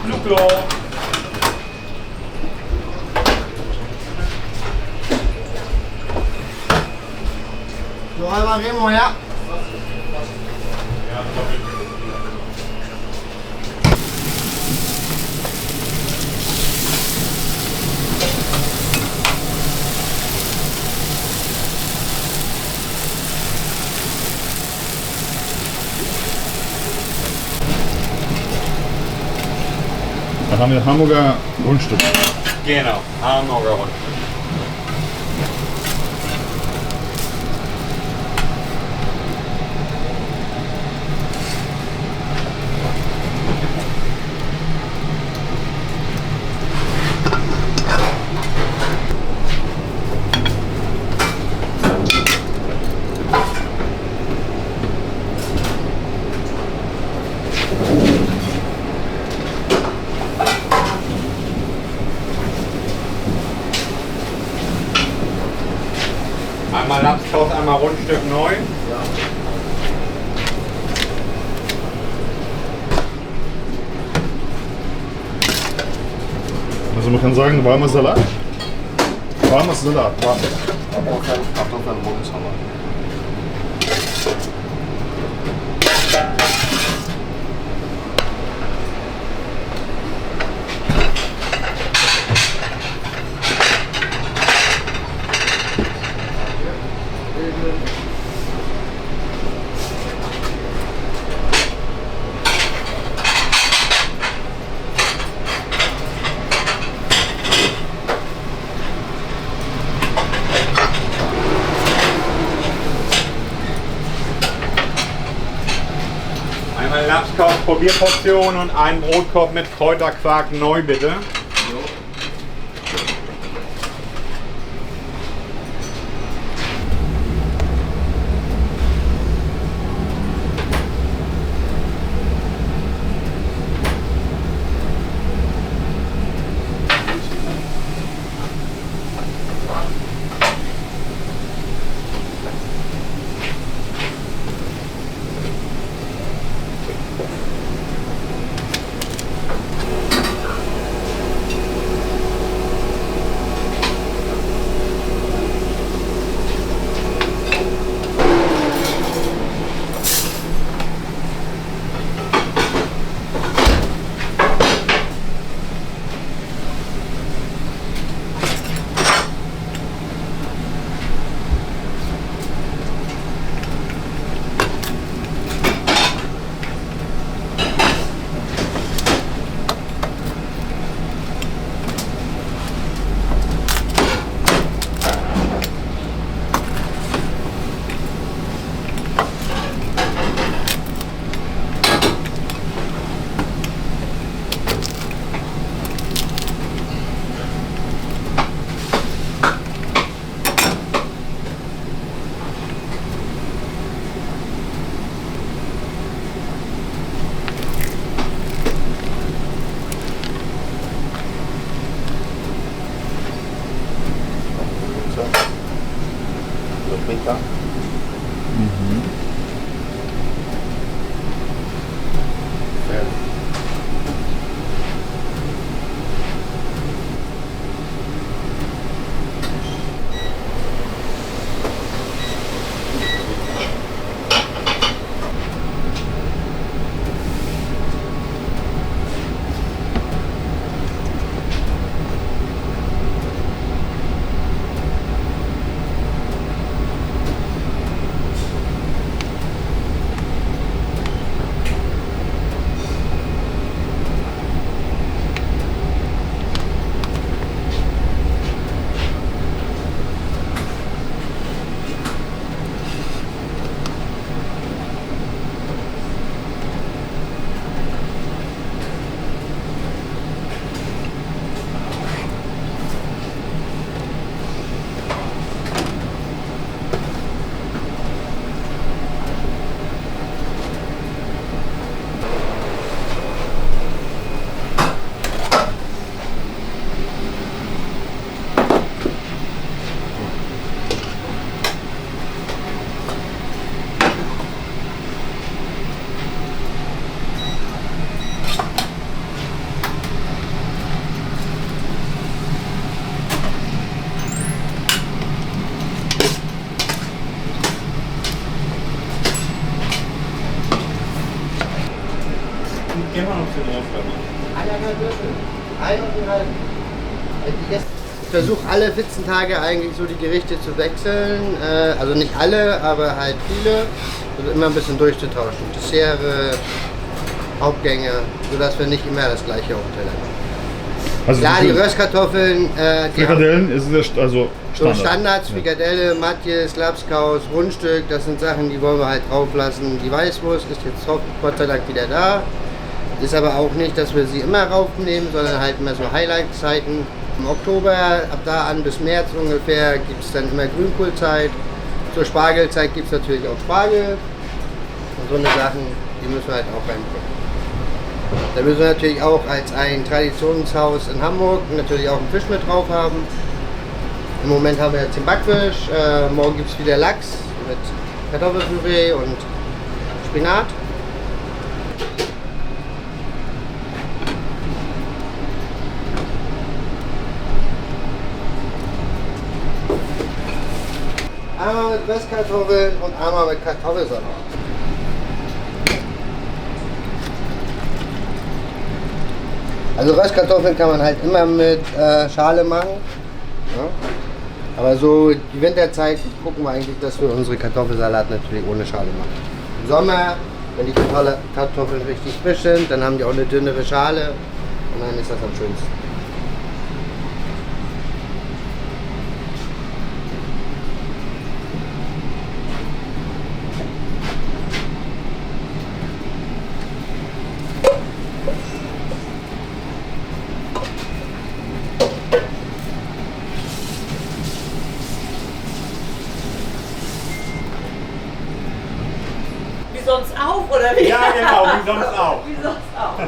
Knoblauch. So, einmal Remo, ja. Dann haben wir Hamburger Rundstück. Genau, Hamburger Rund. Einmal Lapskaus, einmal Rundstück 9. Also man kann sagen, warmer Salat. Warmes Salat. Warm. Aber kein Kartoffeln, Rundsalat. Lapskaus Probierportion und einen Brotkorb mit Kräuterquark neu bitte. Gehen wir noch zu den Rostern. Eineinhalb Würfel. Ein und einen halben. Ich versuche alle 14 Tage eigentlich so die Gerichte zu wechseln. Also nicht alle, aber halt viele. Also immer ein bisschen durchzutauschen. Dessert, Hauptgänge, sodass wir nicht immer das gleiche auf dem Teller haben. Also Klar, die Röstkartoffeln, die Frikadellen ist es also so Standard. Standards, Frikadelle, Matjes, Lapskaus, Rundstück, das sind Sachen, die wollen wir halt drauf lassen. Die Weißwurst ist jetzt Gott sei Dank wieder da. Ist aber auch nicht, dass wir sie immer raufnehmen, sondern halt immer so Highlight-Zeiten. Im Oktober, ab da an bis März ungefähr, gibt es dann immer Grünkohlzeit. Zur Spargelzeit gibt es natürlich auch Spargel. Und so eine Sachen, die müssen wir halt auch reinbringen. Da müssen wir natürlich auch als ein Traditionshaus in Hamburg natürlich auch einen Fisch mit drauf haben. Im Moment haben wir jetzt den Backfisch, morgen gibt es wieder Lachs mit Kartoffelpüree und Spinat. Einmal mit Röstkartoffeln und einmal mit Kartoffelsalat. Also Röstkartoffeln kann man halt immer mit Schale machen. Ja. Aber so die Winterzeit gucken wir eigentlich, dass wir unsere Kartoffelsalat natürlich ohne Schale machen. Im Sommer, wenn die Kartoffeln richtig frisch sind, dann haben die auch eine dünnere Schale und dann ist das am schönsten. auf, oder wie? Ja, genau, wie sonst auch. Wie sonst auch.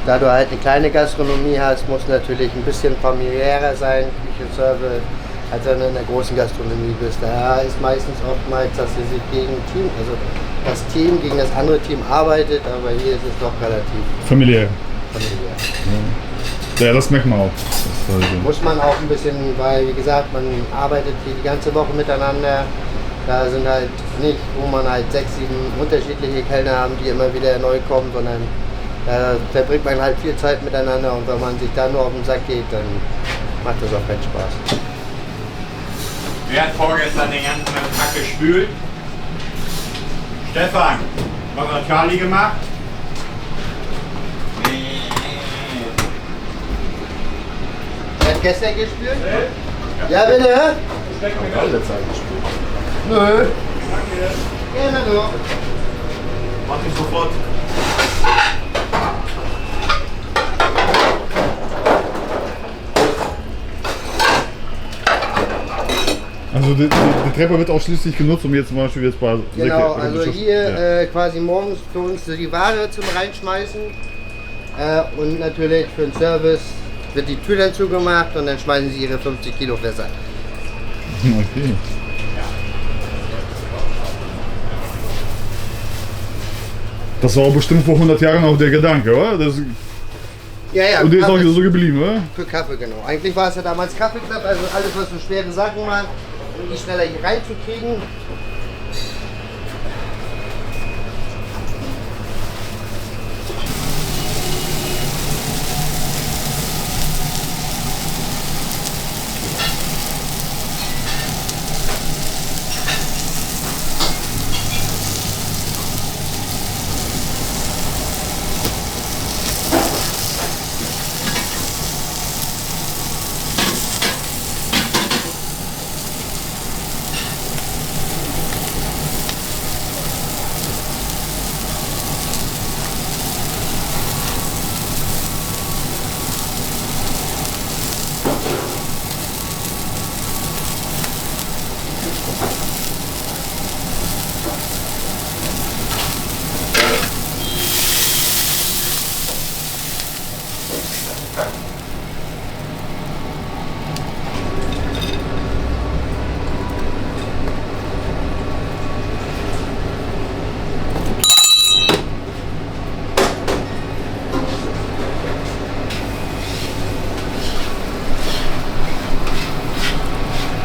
Da du halt eine kleine Gastronomie hast, muss natürlich ein bisschen familiärer sein, Küche, Service, als wenn du in einer großen Gastronomie bist. Da ist meistens oftmals, dass sie sich gegen Team, also das Team gegen das andere Team arbeitet, aber hier ist es doch relativ Familiär. familiär. Ja, das merkt man auch. Das ist halt, Muss man auch ein bisschen, weil wie gesagt, man arbeitet hier die ganze Woche miteinander. Da sind halt nicht, wo man halt 6, 7 unterschiedliche Kellner haben, die immer wieder neu kommen, sondern da verbringt man halt viel Zeit miteinander und wenn man sich da nur auf den Sack geht, dann macht das auch keinen Spaß. Wer hat vorgestern den ganzen Tag gespült? Stefan, was hat Charlie gemacht? Wer hat gestern gespürt? Ja, bitte? alle Zeit gespielt. Nö. Gerne doch. Mach ich sofort. Also die Treppe wird ausschließlich genutzt, um jetzt zum Beispiel jetzt bei Genau, also hier quasi morgens für uns die Ware zum Reinschmeißen und natürlich für den Service wird die Tür dann zugemacht und dann schmeißen sie ihre 50 Kilo Fässer. Okay. Das war bestimmt vor 100 Jahren auch der Gedanke, oder? Das, Ja, ja. und der ist auch Kaffee- so geblieben, oder? Für Kaffee, genau. Eigentlich war es ja damals Kaffeeknapp, also alles was so schwere Sachen waren, um die schneller hier reinzukriegen.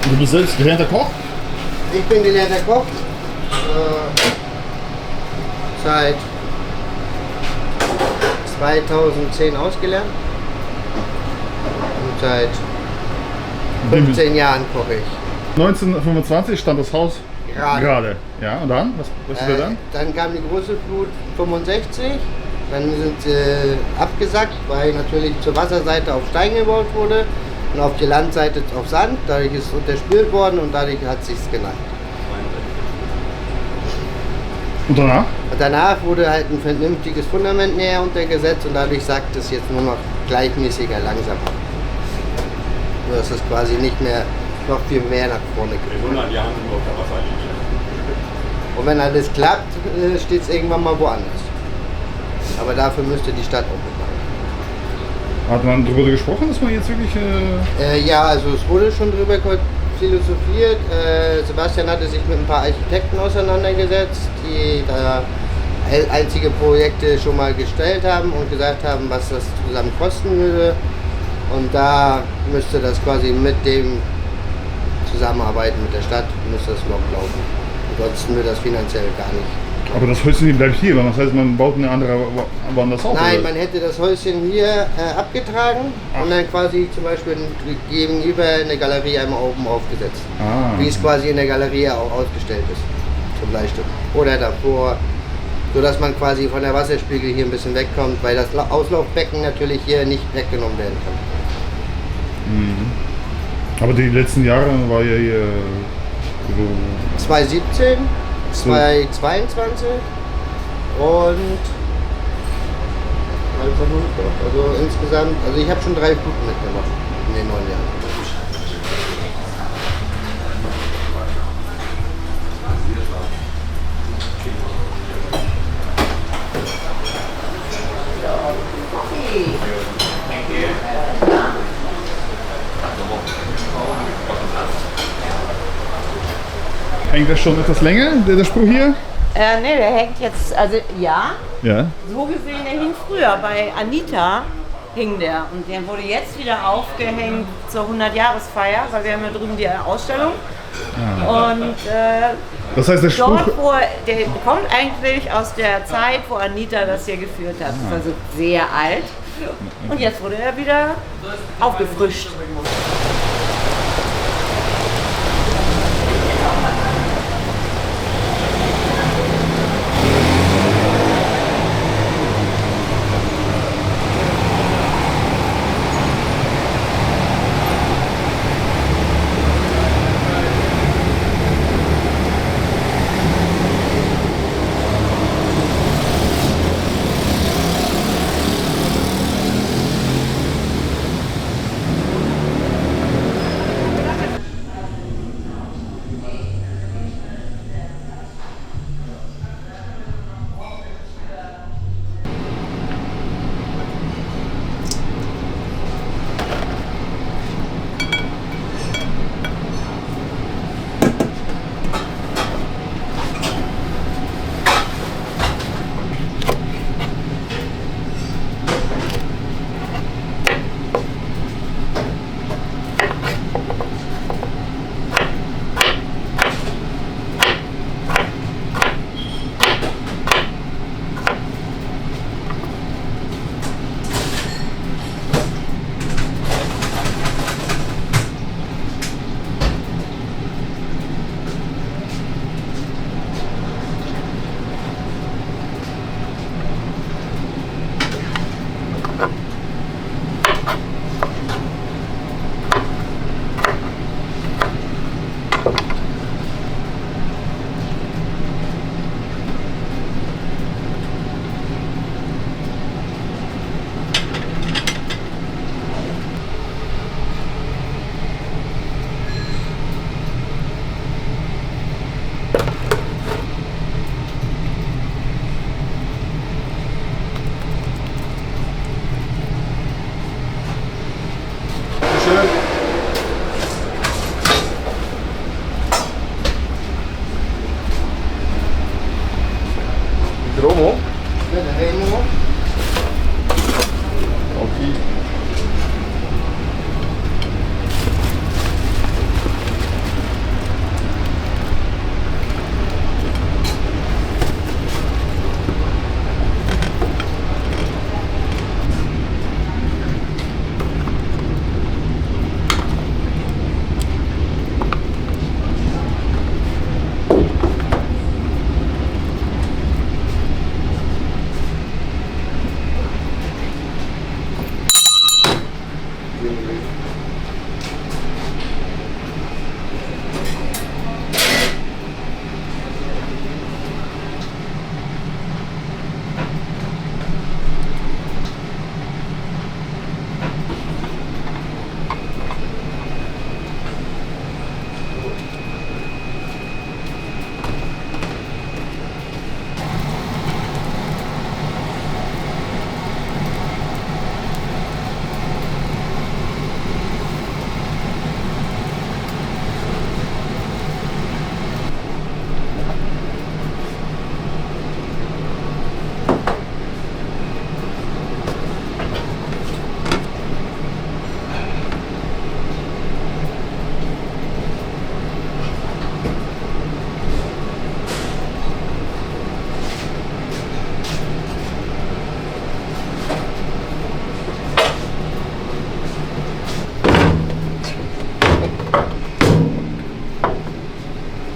Du bist selbst gelernter Koch? Ich bin gelernter Koch. Seit 2010 ausgelernt. Und seit 15 Jahren koche ich. 1925 stand das Haus Gerade. Ja, und dann? Was ist dann? Dann kam die große Flut 65. Dann sind sie abgesackt, weil natürlich zur Wasserseite auf Stein gebaut wurde und auf die Landseite auf Sand. Dadurch ist es unterspült worden und dadurch hat es sich geneigt. Und danach? Und danach wurde halt ein vernünftiges Fundament näher untergesetzt und dadurch sackt es jetzt nur noch gleichmäßiger langsam ab. Nur dass es quasi nicht mehr noch viel mehr nach vorne geht. In 100 Jahren sind wir auf der Wasserlinie. Und wenn alles klappt, steht es irgendwann mal woanders. Aber dafür müsste die Stadt auch mitmachen. Hat man darüber gesprochen, dass man jetzt wirklich... Ja, also es wurde schon drüber philosophiert. Sebastian hatte sich mit ein paar Architekten auseinandergesetzt, die da einzige Projekte schon mal gestellt haben und gesagt haben, was das zusammen kosten würde. Und da müsste das quasi mit dem Zusammenarbeiten mit der Stadt, müsste das überhaupt laufen. Ansonsten würde das finanziell gar nicht. Aber das Häuschen bleibt hier, das heißt, man baut eine andere woanders auf? Nein, oder? man hätte das Häuschen hier abgetragen und dann quasi zum Beispiel gegenüber eine Galerie einmal oben aufgesetzt. Wie es quasi in der Galerie auch ausgestellt ist, zum Bleistift. Oder davor, sodass man quasi von der Wasserspiegel hier ein bisschen wegkommt, weil das Auslaufbecken natürlich hier nicht weggenommen werden kann. Aber die letzten Jahre war ja hier so... 2017, 2022 und also insgesamt, also ich habe schon 3 Fluten mitgemacht in den 9 Jahren. Hängt das schon etwas länger, der Spruch hier? Ne, der hängt jetzt, also ja, Ja. so gesehen, der hing früher. Bei Anita hing der. Und der wurde jetzt wieder aufgehängt zur 100-Jahresfeier, weil wir haben ja drüben die Ausstellung. Und Das heißt, der Spruch. dort, der kommt eigentlich aus der Zeit, wo Anita das hier geführt hat. Das ist also sehr alt. Und jetzt wurde er wieder aufgefrischt. Gromo? Remo. Okay.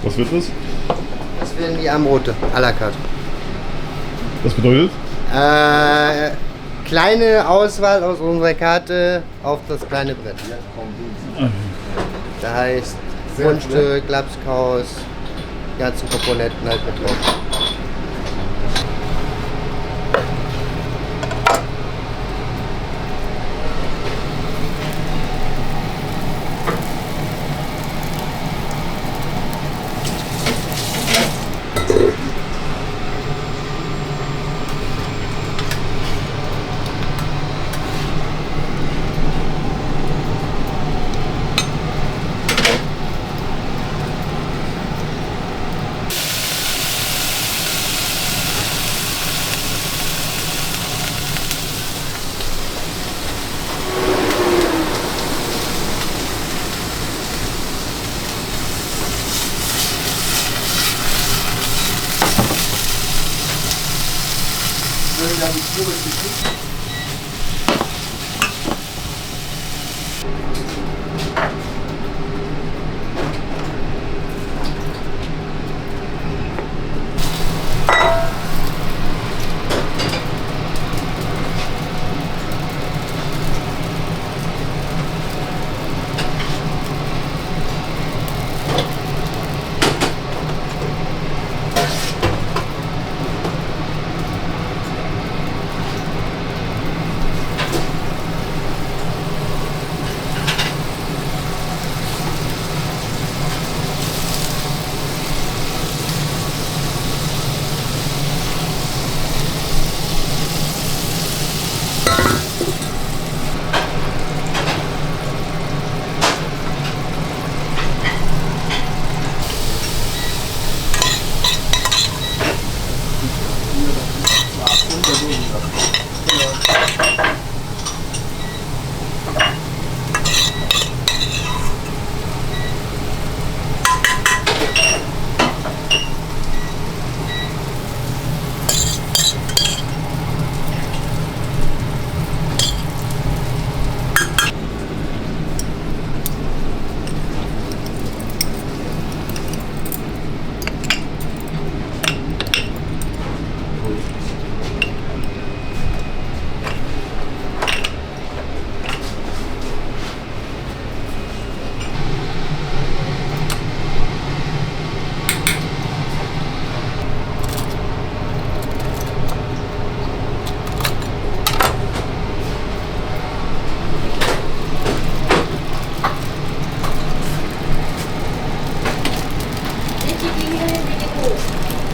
Was wird das? Das wären die Armbrote à la carte. Was bedeutet? Kleine Auswahl aus unserer Karte auf das kleine Brett. Da heißt Grundstück, Lapskaus, die ganzen Komponenten halt mit drauf.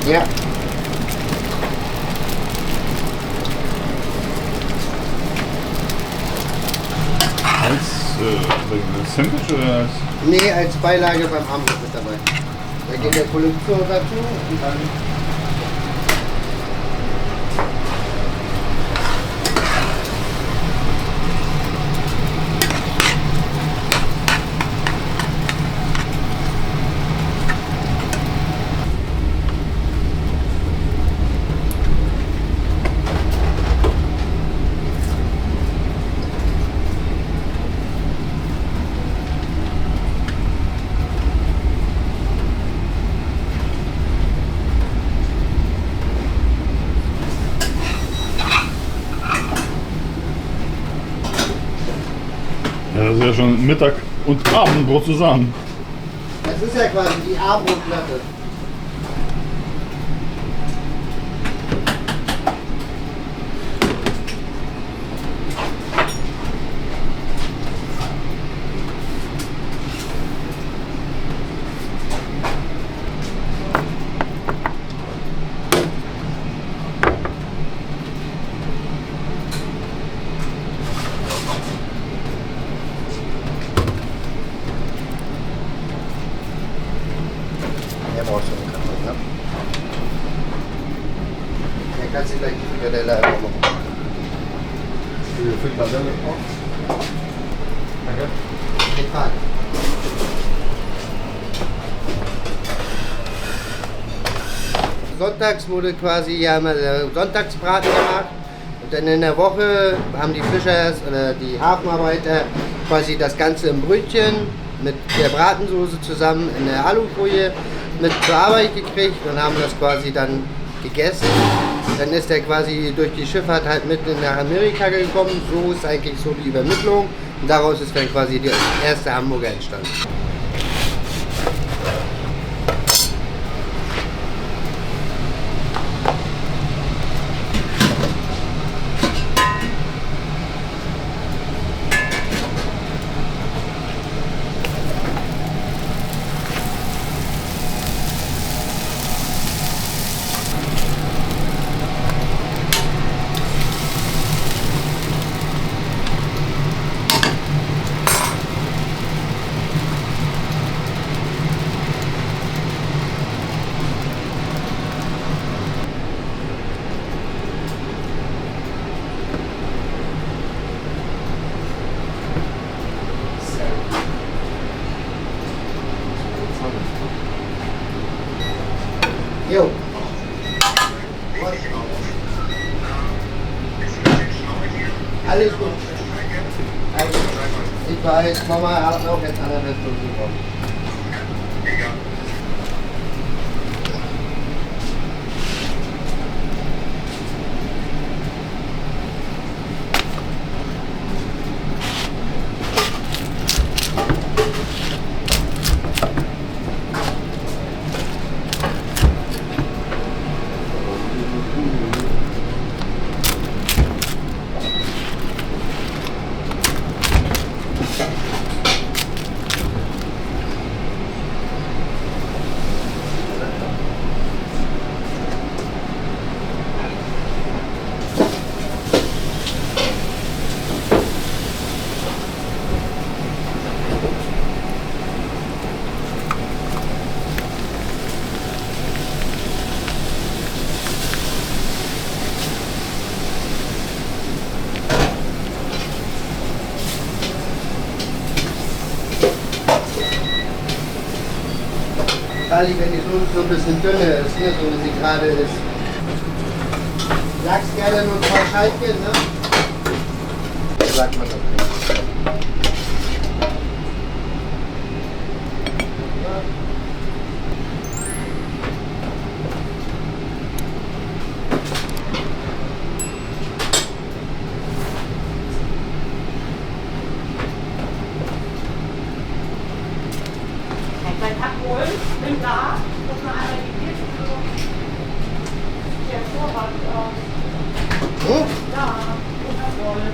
Ja. Als Sandwich oder als... Nee, als Beilage beim Abendbrot mit dabei. Da geht der Kollektor dazu und dann. Ja, das ist ja schon Mittag und Abendbrot zusammen. Das ist ja quasi die Abendbrotplatte. Der braucht schon einen Kaffee, ne? Der kann sich gleich die Frikadelle einfach machen. Wie viel Frikadelle auch? Danke. Kein Fall. Sonntags wurde quasi ja immer der Sonntagsbraten gemacht. Und dann in der Woche haben die Fischers oder die Hafenarbeiter quasi das Ganze im Brötchen mit der Bratensoße zusammen in der Alufolie mit zur Arbeit gekriegt und haben das quasi dann gegessen. Dann ist er quasi durch die Schifffahrt halt mit nach Amerika gekommen. So ist eigentlich so die Übermittlung. Und daraus ist dann quasi der erste Hamburger entstanden. Alles gut. Also, ich weiß, Mama hat auch jetzt anderes bekommen. Charlie, wenn die Soße so ein bisschen dünner ist, ne, so wie sie gerade ist. Sagst gerne nur 2 Scheibchen, ne? Sagt man das. Sein abholen, bin da, muss man einmal die Kirche so. Der Vorwand, ja, wundervoll.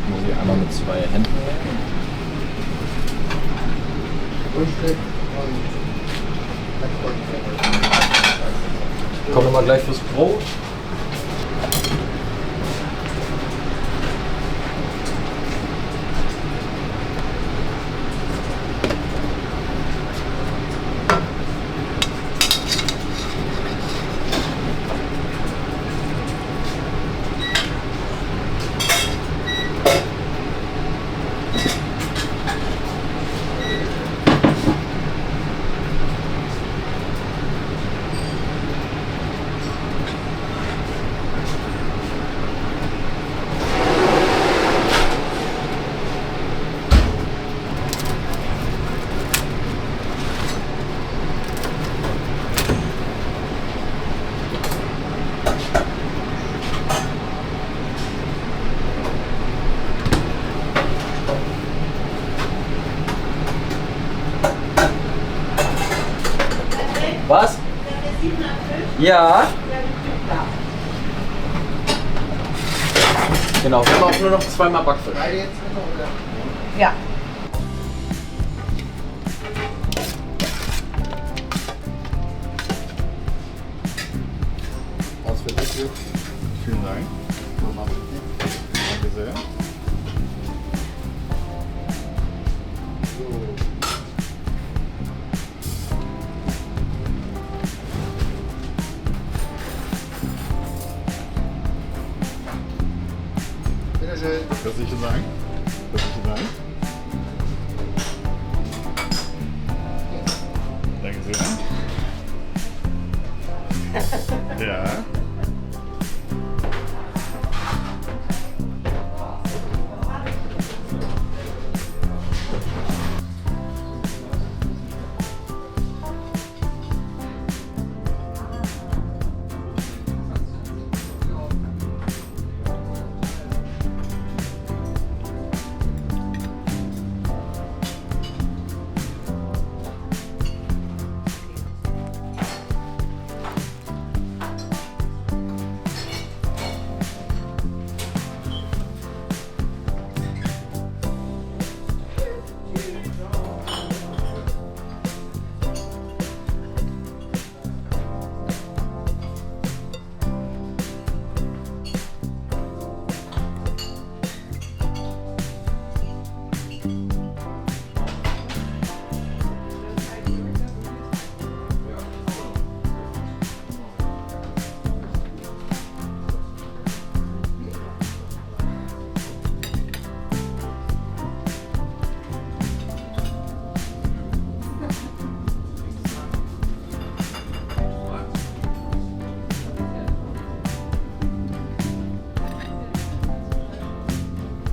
Muss ich einmal mit 2 Händen. Frühstück und Kommen wir mal gleich fürs Brot. Was? Ja. Genau, wir haben auch nur noch 2-mal Backfisch. Ja. Ausfertigt wird. Vielen Dank. Danke sehr. Bitteschön. Herzlichen Dank. Herzlichen Dank. Danke sehr. Ja.